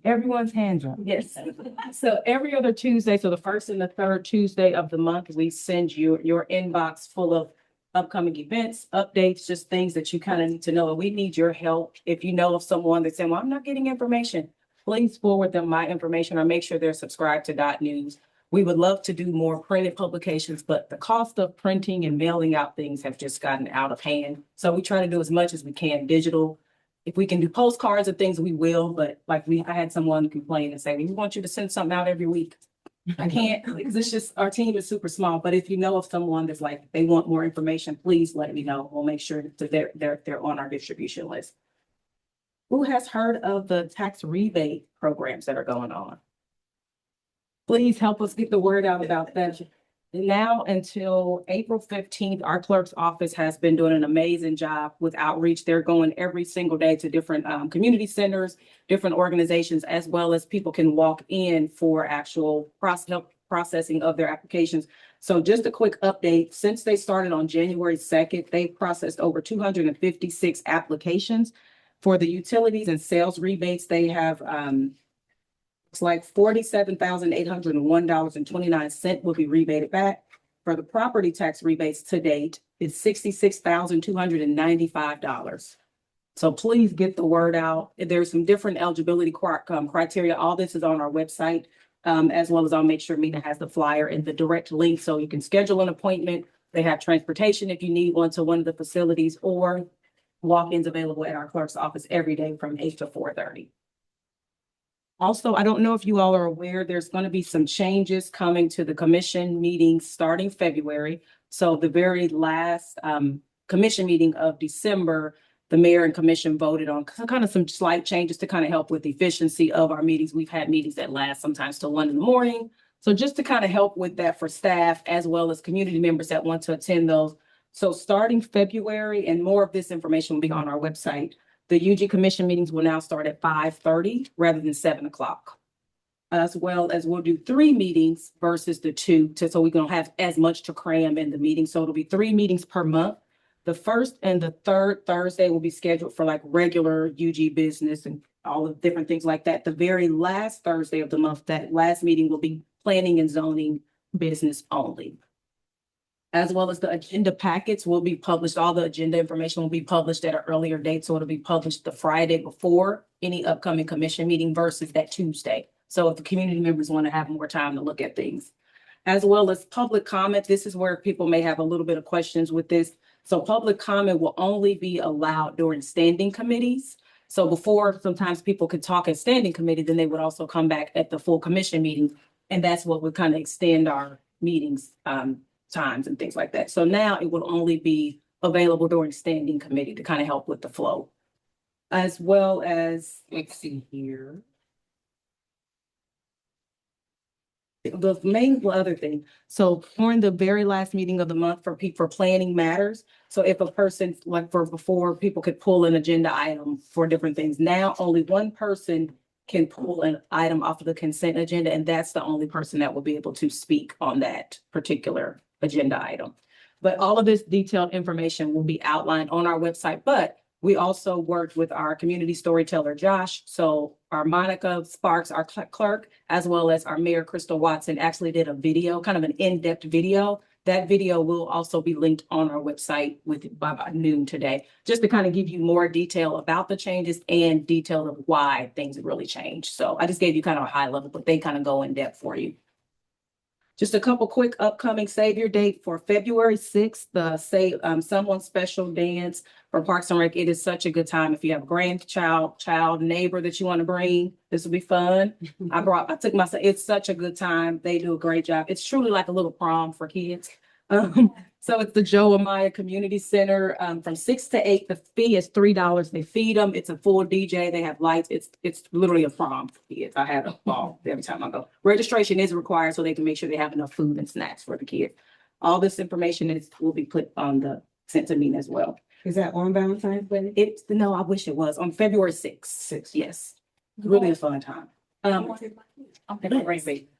Everyone's hands up. Yes. So every other Tuesday, so the first and the third Tuesday of the month, we send you your inbox full of upcoming events, updates, just things that you kind of need to know. And we need your help. If you know of someone that's saying, well, I'm not getting information, please forward them my information or make sure they're subscribed to Dot News. We would love to do more printed publications, but the cost of printing and mailing out things have just gotten out of hand. So we try to do as much as we can digital. If we can do postcards and things, we will, but I had someone complain and say, we want you to send something out every week. I can't, because it's just, our team is super small, but if you know of someone that's like, they want more information, please let me know. We'll make sure that they're on our distribution list. Who has heard of the tax rebate programs that are going on? Please help us get the word out about that. Now until April 15th, our clerk's office has been doing an amazing job with outreach. They're going every single day to different community centers, different organizations, as well as people can walk in for actual processing of their applications. So just a quick update, since they started on January 2nd, they've processed over 256 applications. For the utilities and sales rebates, they have it's like $47,801.29 will be rebated back. For the property tax rebates to date, it's $66,295. So please get the word out. There's some different eligibility criteria. All this is on our website, as well as I'll make sure Mina has the flyer and the direct link so you can schedule an appointment. They have transportation if you need one to one of the facilities, or walk-ins available at our clerk's office every day from 8 to 4:30. Also, I don't know if you all are aware, there's going to be some changes coming to the commission meetings starting February. So the very last commission meeting of December, the mayor and commission voted on kind of some slight changes to kind of help with the efficiency of our meetings. We've had meetings that last sometimes till 1 in the morning. So just to kind of help with that for staff as well as community members that want to attend those. So starting February, and more of this information will be on our website, the UG commission meetings will now start at 5:30 rather than 7 o'clock. As well as we'll do 3 meetings versus the 2, so we don't have as much to cram in the meeting. So it'll be 3 meetings per month. The first and the third Thursday will be scheduled for like regular UG business and all the different things like that. The very last Thursday of the month, that last meeting will be planning and zoning business only. As well as the agenda packets will be published. All the agenda information will be published at an earlier date. So it'll be published the Friday before any upcoming commission meeting versus that Tuesday. So if the community members want to have more time to look at things. As well as public comment, this is where people may have a little bit of questions with this. So public comment will only be allowed during standing committees. So before, sometimes people could talk at standing committee, then they would also come back at the full commission meeting. And that's what would kind of extend our meetings times and things like that. So now it will only be available during standing committee to kind of help with the flow. As well as, let's see here. The main other thing, so during the very last meeting of the month for planning matters. So if a person, like for before, people could pull an agenda item for different things. Now only one person can pull an item off of the consent agenda, and that's the only person that will be able to speak on that particular agenda item. But all of this detailed information will be outlined on our website, but we also worked with our community storyteller, Josh. So our Monica Sparks, our clerk, as well as our Mayor, Crystal Watson, actually did a video, kind of an in-depth video. That video will also be linked on our website by about noon today, just to kind of give you more detail about the changes and detail of why things have really changed. So I just gave you kind of a high level, but they kind of go in depth for you. Just a couple quick upcoming save your date for February 6th, the Someone Special Dance for Parks and Rec. It is such a good time. If you have a grandchild, neighbor that you want to bring, this will be fun. I took my son. It's such a good time. They do a great job. It's truly like a little prom for kids. So it's the Joe Amaya Community Center from 6 to 8. The fee is $3. They feed them. It's a full DJ. They have lights. It's literally a prom for kids. I have a ball every time I go. Registration is required so they can make sure they have enough food and snacks for the kids. All this information will be put on the sent to me as well. Is that on Valentine's Day? No, I wish it was on February 6th. Yes, really a fun time.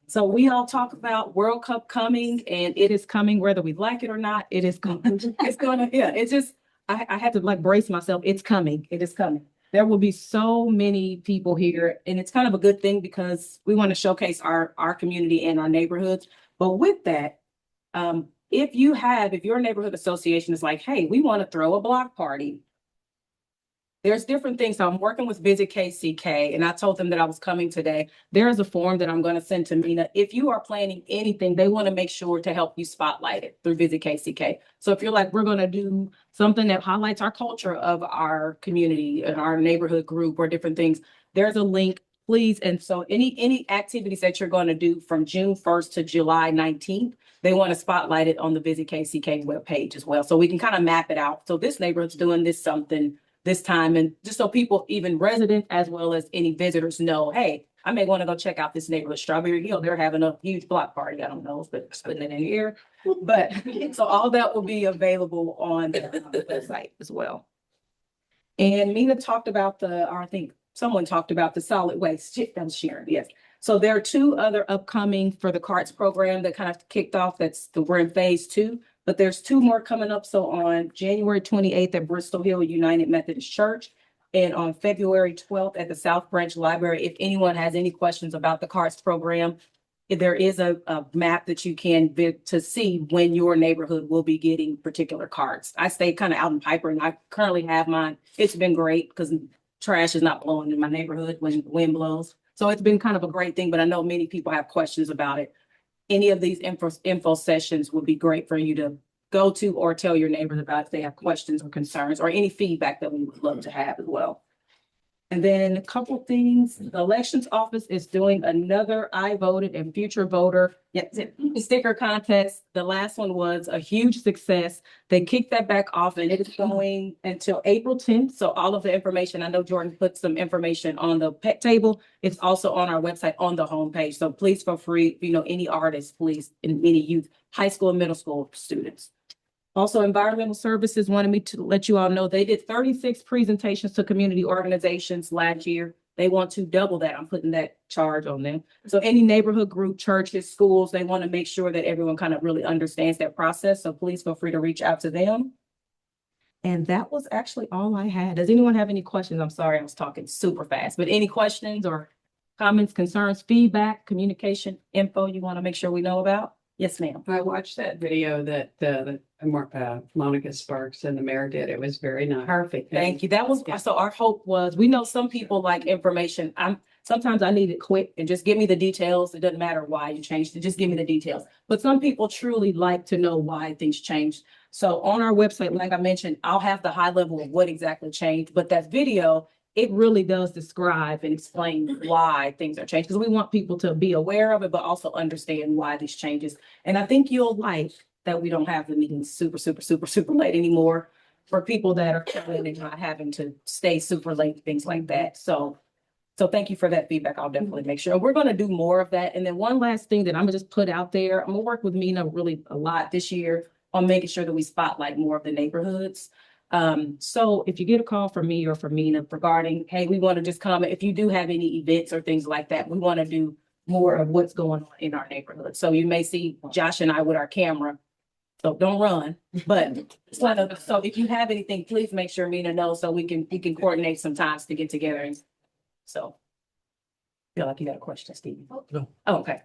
So we all talk about World Cup coming, and it is coming whether we like it or not. It is coming. It's gonna, yeah. It's just I had to like brace myself. It's coming. It is coming. There will be so many people here, and it's kind of a good thing because we want to showcase our community and our neighborhoods. But with that, if your neighborhood association is like, hey, we want to throw a block party. There's different things. So I'm working with Visit KCK, and I told them that I was coming today. There is a form that I'm going to send to Mina. If you are planning anything, they want to make sure to help you spotlight it through Visit KCK. So if you're like, we're going to do something that highlights our culture of our community and our neighborhood group or different things, there's a link, please. And so any activities that you're going to do from June 1st to July 19th, they want to spotlight it on the Visit KCK webpage as well. So we can kind of map it out. So this neighborhood's doing this time, and just so people, even residents as well as any visitors, know, hey, I may want to go check out this neighborhood, Strawberry Hill. They're having a huge block party. I don't know, but putting it in here. But so all that will be available on the website as well. And Mina talked about I think someone talked about the solid waste. That was Sharon, yes. So there are 2 other upcoming for the CARTS program that kind of kicked off. We're in phase 2. But there's 2 more coming up. So on January 28th at Bristol Hill United Methodist Church, and on February 12th at the South Branch Library. If anyone has any questions about the CARTS program, there is a map that you can to see when your neighborhood will be getting particular cards. I stay kind of out in Piper, and I currently have mine. It's been great because trash is not blowing in my neighborhood when the wind blows. So it's been kind of a great thing, but I know many people have questions about it. Any of these info sessions would be great for you to go to or tell your neighbors about if they have questions or concerns or any feedback that we would love to have as well. And then a couple things, the elections office is doing another I voted and future voter sticker contest. The last one was a huge success. They kicked that back off and it is going until April 10th. So all of the information, I know Jordan put some information on the pet table. It's also on our website on the homepage. So please feel free, any artists, please, and any youth, high school and middle school students. Also, Environmental Services wanted me to let you all know they did 36 presentations to community organizations last year. They want to double that. I'm putting that charge on them. So any neighborhood group, churches, schools, they want to make sure that everyone kind of really understands that process. So please feel free to reach out to them. And that was actually all I had. Does anyone have any questions? I'm sorry, I was talking super fast, but any questions or comments, concerns, feedback, communication, info you want to make sure we know about? Yes, ma'am. I watched that video that Monica Sparks and the mayor did. It was very nice. Perfect. Thank you. That was, so our hope was, we know some people like information. Sometimes I need it quick and just give me the details. It doesn't matter why you changed it. Just give me the details. But some people truly like to know why things changed. So on our website, like I mentioned, I'll have the high level of what exactly changed, but that video, it really does describe and explain why things are changed, because we want people to be aware of it, but also understand why these changes. And I think you'll like that we don't have the meetings super late anymore for people that are coming and not having to stay super late, things like that. So thank you for that feedback. I'll definitely make sure. We're going to do more of that. And then one last thing that I'm gonna just put out there, I'm gonna work with Mina really a lot this year on making sure that we spotlight more of the neighborhoods. So if you get a call from me or from Mina regarding, hey, we want to just comment, if you do have any events or things like that, we want to do more of what's going on in our neighborhood. So you may see Josh and I with our camera. So don't run, but so if you have anything, please make sure Mina knows so we can coordinate some times to get together. And so feel like you got a question, Stevie. No. Oh, okay.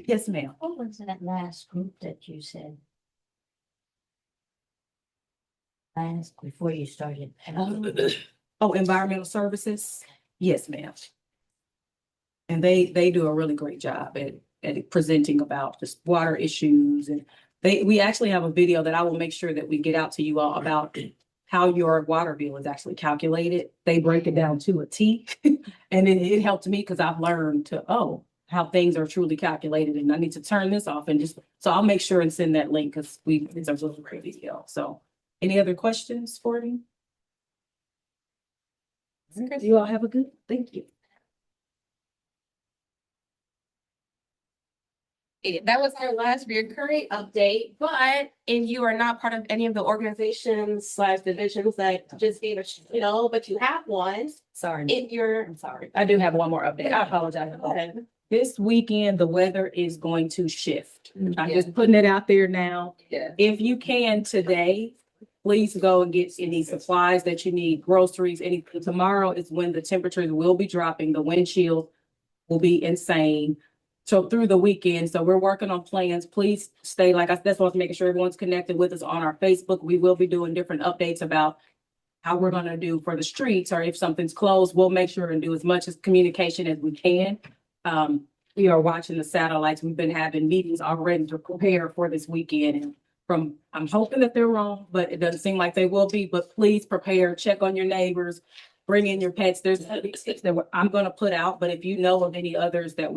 Yes, ma'am. What was that last group that you said? Before you started. Oh, Environmental Services? Yes, ma'am. And they do a really great job at presenting about just water issues. And we actually have a video that I will make sure that we get out to you all about how your water bill is actually calculated. They break it down to a T. And it helped me because I've learned how things are truly calculated, and I need to turn this off and so I'll make sure and send that link because it's a really great video. So any other questions for me? You all have a good, thank you. That was our last recurring update, but if you are not part of any of the organizations / divisions that just gave us, but you have one. Sorry. I'm sorry. I do have one more update. I apologize. This weekend, the weather is going to shift. I'm just putting it out there now. Yeah. If you can today, please go and get any supplies that you need, groceries, anything. Tomorrow is when the temperatures will be dropping. The wind chill will be insane. So through the weekend, so we're working on plans. Please stay, that's why I was making sure everyone's connected with us on our Facebook. We will be doing different updates about how we're going to do for the streets, or if something's closed, we'll make sure and do as much as communication as we can. We are watching the satellites. We've been having meetings already to prepare for this weekend. And I'm hoping that they're wrong, but it doesn't seem like they will be. But please prepare, check on your neighbors, bring in your pets. There's tips that I'm going to put out, but if you know of any others that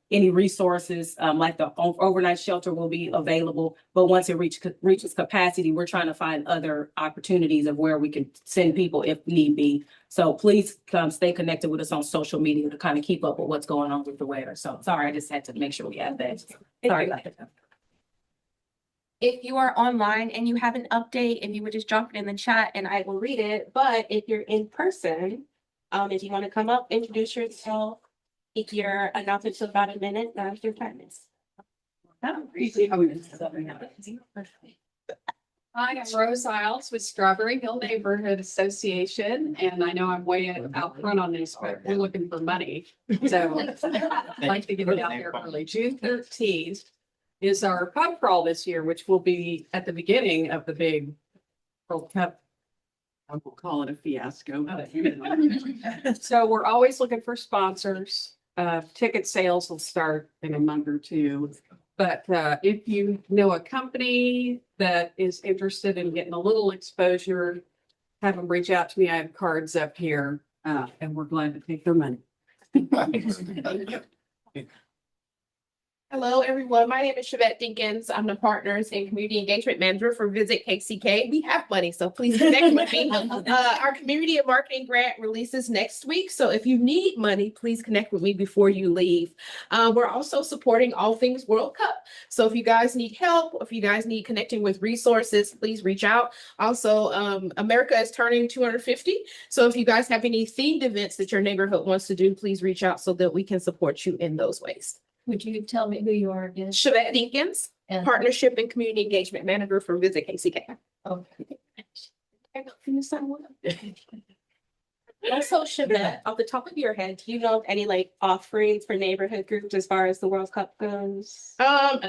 any resources, like the overnight shelter will be available. But once it reaches capacity, we're trying to find other opportunities of where we can send people if need be. So please stay connected with us on social media to kind of keep up with what's going on with the weather. So sorry, I just had to make sure we have that. Sorry about that. If you are online and you have an update, if you would just drop it in the chat and I will read it. But if you're in person, if you want to come up, introduce yourself, if your announcement to about a minute, now's your time. Hi, I'm Rose Isles with Strawberry Hill Neighborhood Association, and I know I'm way out front on this, but we're looking for money. So I'd like to get it out there early. June 13th is our pub crawl this year, which will be at the beginning of the big World Cup. I won't call it a fiasco. But so we're always looking for sponsors. Ticket sales will start in a month or two. But if you know a company that is interested in getting a little exposure, have them reach out to me. I have cards up here. and we're glad to take their money. Hello, everyone. My name is Shavette Dinkins. I'm the Partners and Community Engagement Manager for Visit KCK. We have money, so please connect with me. Our Community and Marketing Grant releases next week, so if you need money, please connect with me before you leave. We're also supporting all things World Cup. So if you guys need help, if you guys need connecting with resources, please reach out. Also, America is turning 250. So if you guys have any themed events that your neighborhood wants to do, please reach out so that we can support you in those ways. Would you tell me who you are again? Shavette Dinkins, Partnership and Community Engagement Manager for Visit KCK. Okay. Also, Shavette, off the top of your head, do you know of any like offerings for neighborhood groups as far as the World Cup goes?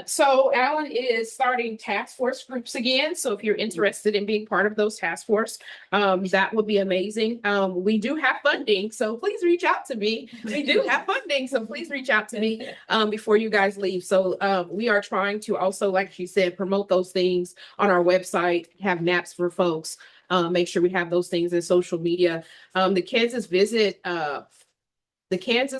So Alan is starting task force groups again. So if you're interested in being part of those task force, that would be amazing. We do have funding, so please reach out to me. We do have funding, so please reach out to me before you guys leave. So we are trying to also, like she said, promote those things on our website, have naps for folks. Make sure we have those things in social media. The Kansas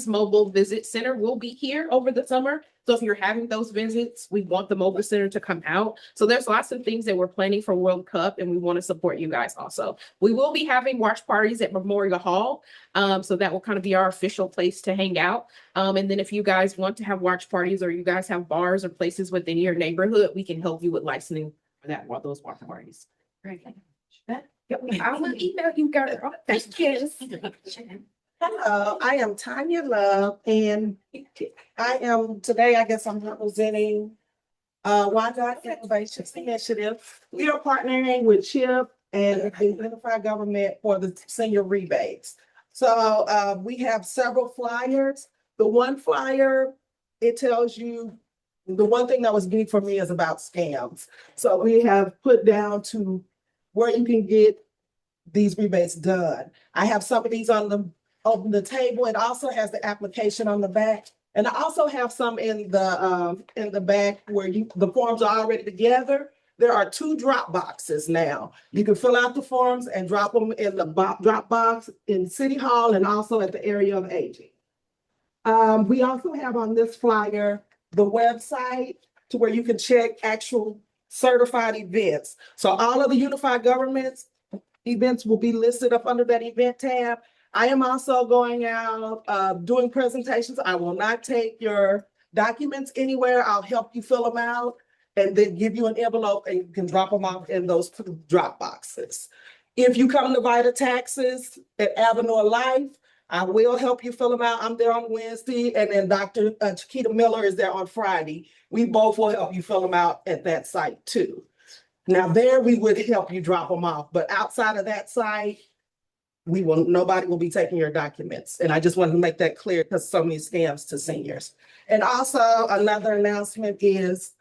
Mobile Visit Center will be here over the summer. So if you're having those visits, we want the mobile center to come out. So there's lots of things that we're planning for World Cup, and we want to support you guys also. We will be having watch parties at Memorial Hall. So that will kind of be our official place to hang out. And then if you guys want to have watch parties or you guys have bars or places within your neighborhood, we can help you with licensing for that while those watch parties. Great. I will email you, girl. Thank you. Hello, I am Tanya Love, and today, I guess I'm representing Wyandotte Innovations Initiative. We are partnering with CHIP and the Unified Government for the senior rebates. So we have several flyers. The one flyer, it tells you, the one thing that was big for me is about scams. So we have put down to where you can get these rebates done. I have some of these on the table. It also has the application on the back. And I also have some in the back where the forms are already together. There are 2 drop boxes now. You can fill out the forms and drop them in the drop box in City Hall and also at the area of aging. We also have on this flyer the website to where you can check actual certified events. So all of the unified governments events will be listed up under that event tab. I am also going out doing presentations. I will not take your documents anywhere. I'll help you fill them out and then give you an envelope and you can drop them off in those drop boxes. If you come to Vita Taxes at Avenue of Life, I will help you fill them out. I'm there on Wednesday, and then Dr. Chiquita Miller is there on Friday. We both will help you fill them out at that site too. Now there we would help you drop them off, but outside of that site, nobody will be taking your documents. And I just wanted to make that clear because so many scams to seniors. And also another announcement is,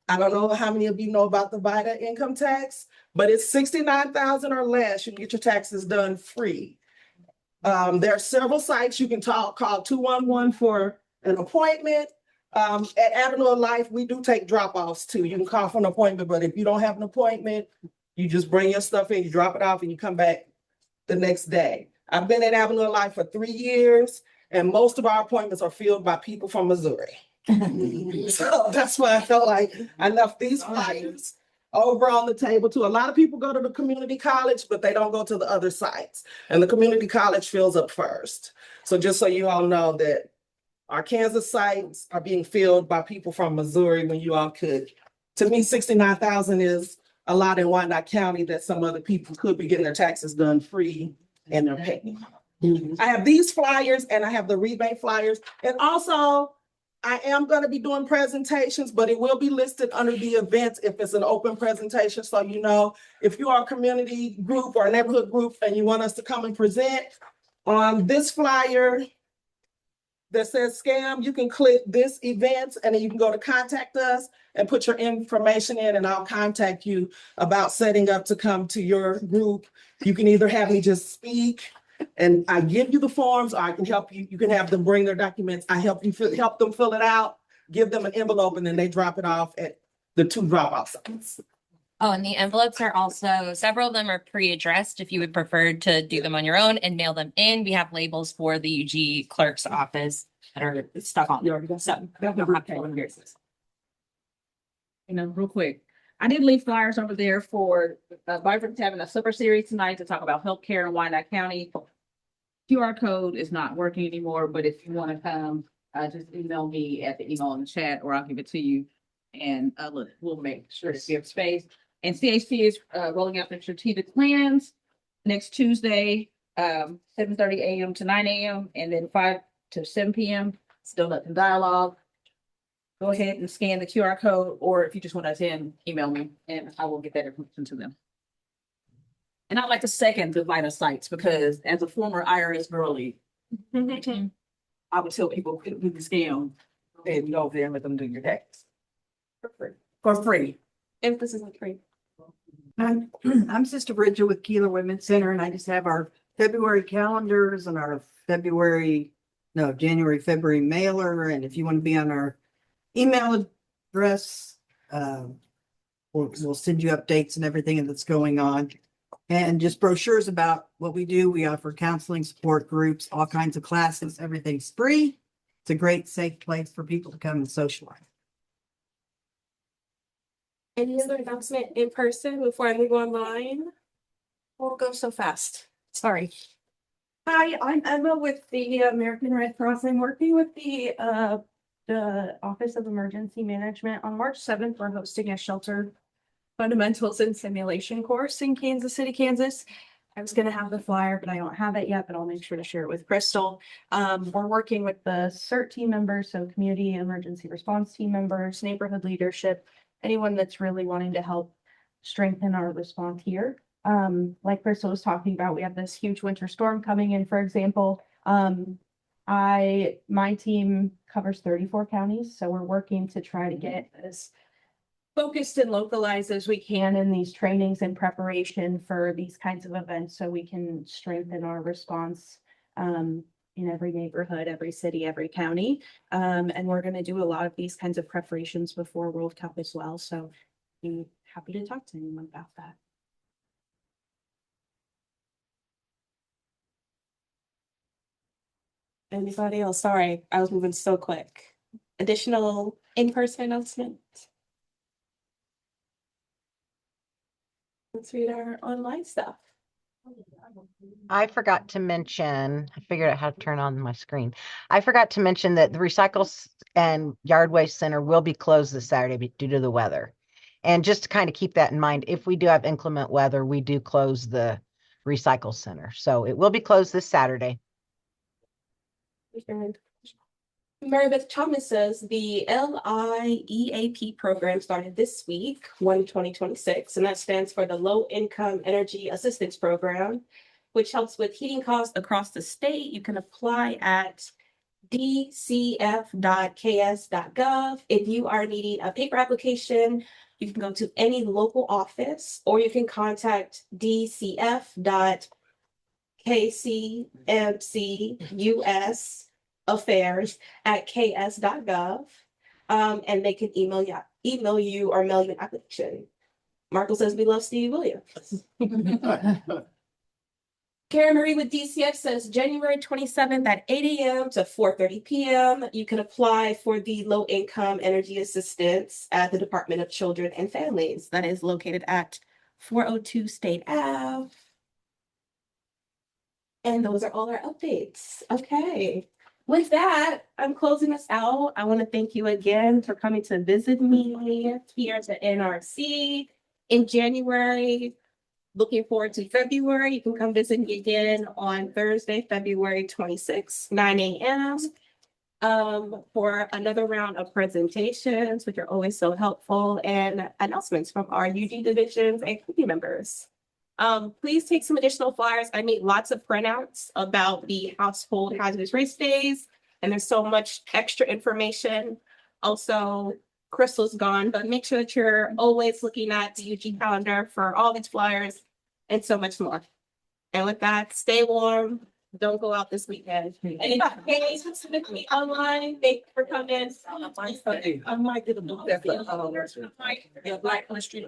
I don't know how many of you know about the Vita income tax, but it's $69,000 or less. You can get your taxes done free. There are several sites you can call 211 for an appointment. At Avenue of Life, we do take drop-offs too. You can call for an appointment, but if you don't have an appointment, you just bring your stuff in, you drop it off, and you come back the next day. I've been at Avenue of Life for 3 years, and most of our appointments are filled by people from Missouri. So that's why I felt like I left these flyers over on the table too. A lot of people go to the community college, but they don't go to the other sites. And the community college fills up first. So just so you all know that our Kansas sites are being filled by people from Missouri when you all could. To me, 69,000 is a lot in Wyandotte County that some other people could be getting their taxes done free and they're paying. I have these flyers and I have the rebate flyers. And also, I am going to be doing presentations, but it will be listed under the events if it's an open presentation. So, you know, if you are a community group or a neighborhood group and you want us to come and present on this flyer that says scam, you can click this event and then you can go to contact us and put your information in and I'll contact you about setting up to come to your group. You can either have me just speak and I give you the forms, or I can help you. You can have them bring their documents. I help them fill it out, give them an envelope, and then they drop it off at the 2 drop-off sites. Oh, and the envelopes are also, several of them are pre-addressed if you would prefer to do them on your own and mail them in. We have labels for the UG clerk's office that are stuck on there. So we don't have to go here. Real quick. I did leave flyers over there for Vibrant's having a super series tonight to talk about healthcare in Wyandotte County. QR code is not working anymore, but if you want to come, just email me at the email in the chat, or I'll give it to you. And we'll make sure to give space. And CHC is rolling out their strategic plans next Tuesday, 7:30 a.m. to 9 a.m. and then 5 to 7 p.m. Still up in dialogue. Go ahead and scan the QR code, or if you just want to attend, email me and I will get that information to them. And I'd like to second the Vita sites because as a former IRS girlie, I would tell people do the scam and go over there and let them do your tax. For free. Emphasis on free. I'm Sister Bridget with Keeler Women's Center, and I just have our February calendars and our January, February mailer. And if you want to be on our email address, we'll send you updates and everything that's going on. And just brochures about what we do. We offer counseling, support groups, all kinds of classes. Everything's free. It's a great, safe place for people to come and socialize. Any other announcement in person before I move online? Won't go so fast. Sorry. Hi, I'm Emma with the American Red Cross. I'm working with the Office of Emergency Management. On March 7th, we're hosting a shelter fundamentals and simulation course in Kansas City, Kansas. I was gonna have the flyer, but I don't have it yet, but I'll make sure to share it with Crystal. We're working with the CERT team members, so community emergency response team members, neighborhood leadership, anyone that's really wanting to help strengthen our response here. Like Crystal was talking about, we have this huge winter storm coming in, for example. My team covers 34 counties, so we're working to try to get as focused and localized as we can in these trainings in preparation for these kinds of events, so we can strengthen our response in every neighborhood, every city, every county. And we're going to do a lot of these kinds of preparations before World Cup as well. So be happy to talk to anyone about that. Anybody else? Sorry, I was moving so quick. Additional in-person announcement. Let's read our online stuff. I forgot to mention, I figured out how to turn on my screen. I forgot to mention that the Recycle and Yard Waste Center will be closed this Saturday due to the weather. And just to kind of keep that in mind, if we do have inclement weather, we do close the Recycle Center. So it will be closed this Saturday. Mary Beth Thomas says the LIEAP program started this week, 2026, and that stands for the Low Income Energy Assistance Program, which helps with heating costs across the state. You can apply at dcf.ks.gov. If you are needing a paper application, you can go to any local office, or you can contact dcf.kcmcus affairs at ks.gov, and they can email you or mail you an application. Marco says we love Steve Williams. Karen Marie with DCF says January 27th at 8 a.m. to 4:30 p.m. You can apply for the low income energy assistance at the Department of Children and Families. That is located at 402 State Ave. And those are all our updates. Okay. With that, I'm closing us out. I want to thank you again for coming to visit me here at the NRC in January. Looking forward to February. You can come visit me again on Thursday, February 26th, 9 a.m. For another round of presentations, which are always so helpful, and announcements from our UG divisions and committee members. Please take some additional flyers. I made lots of printouts about the household hazardous waste days, and there's so much extra information. Also, Crystal's gone, but make sure that you're always looking at the UG calendar for all these flyers and so much more. And with that, stay warm, Don't go out this weekend. And if you can't specifically online, thank you for coming. I might get a book that for, Black on the Street.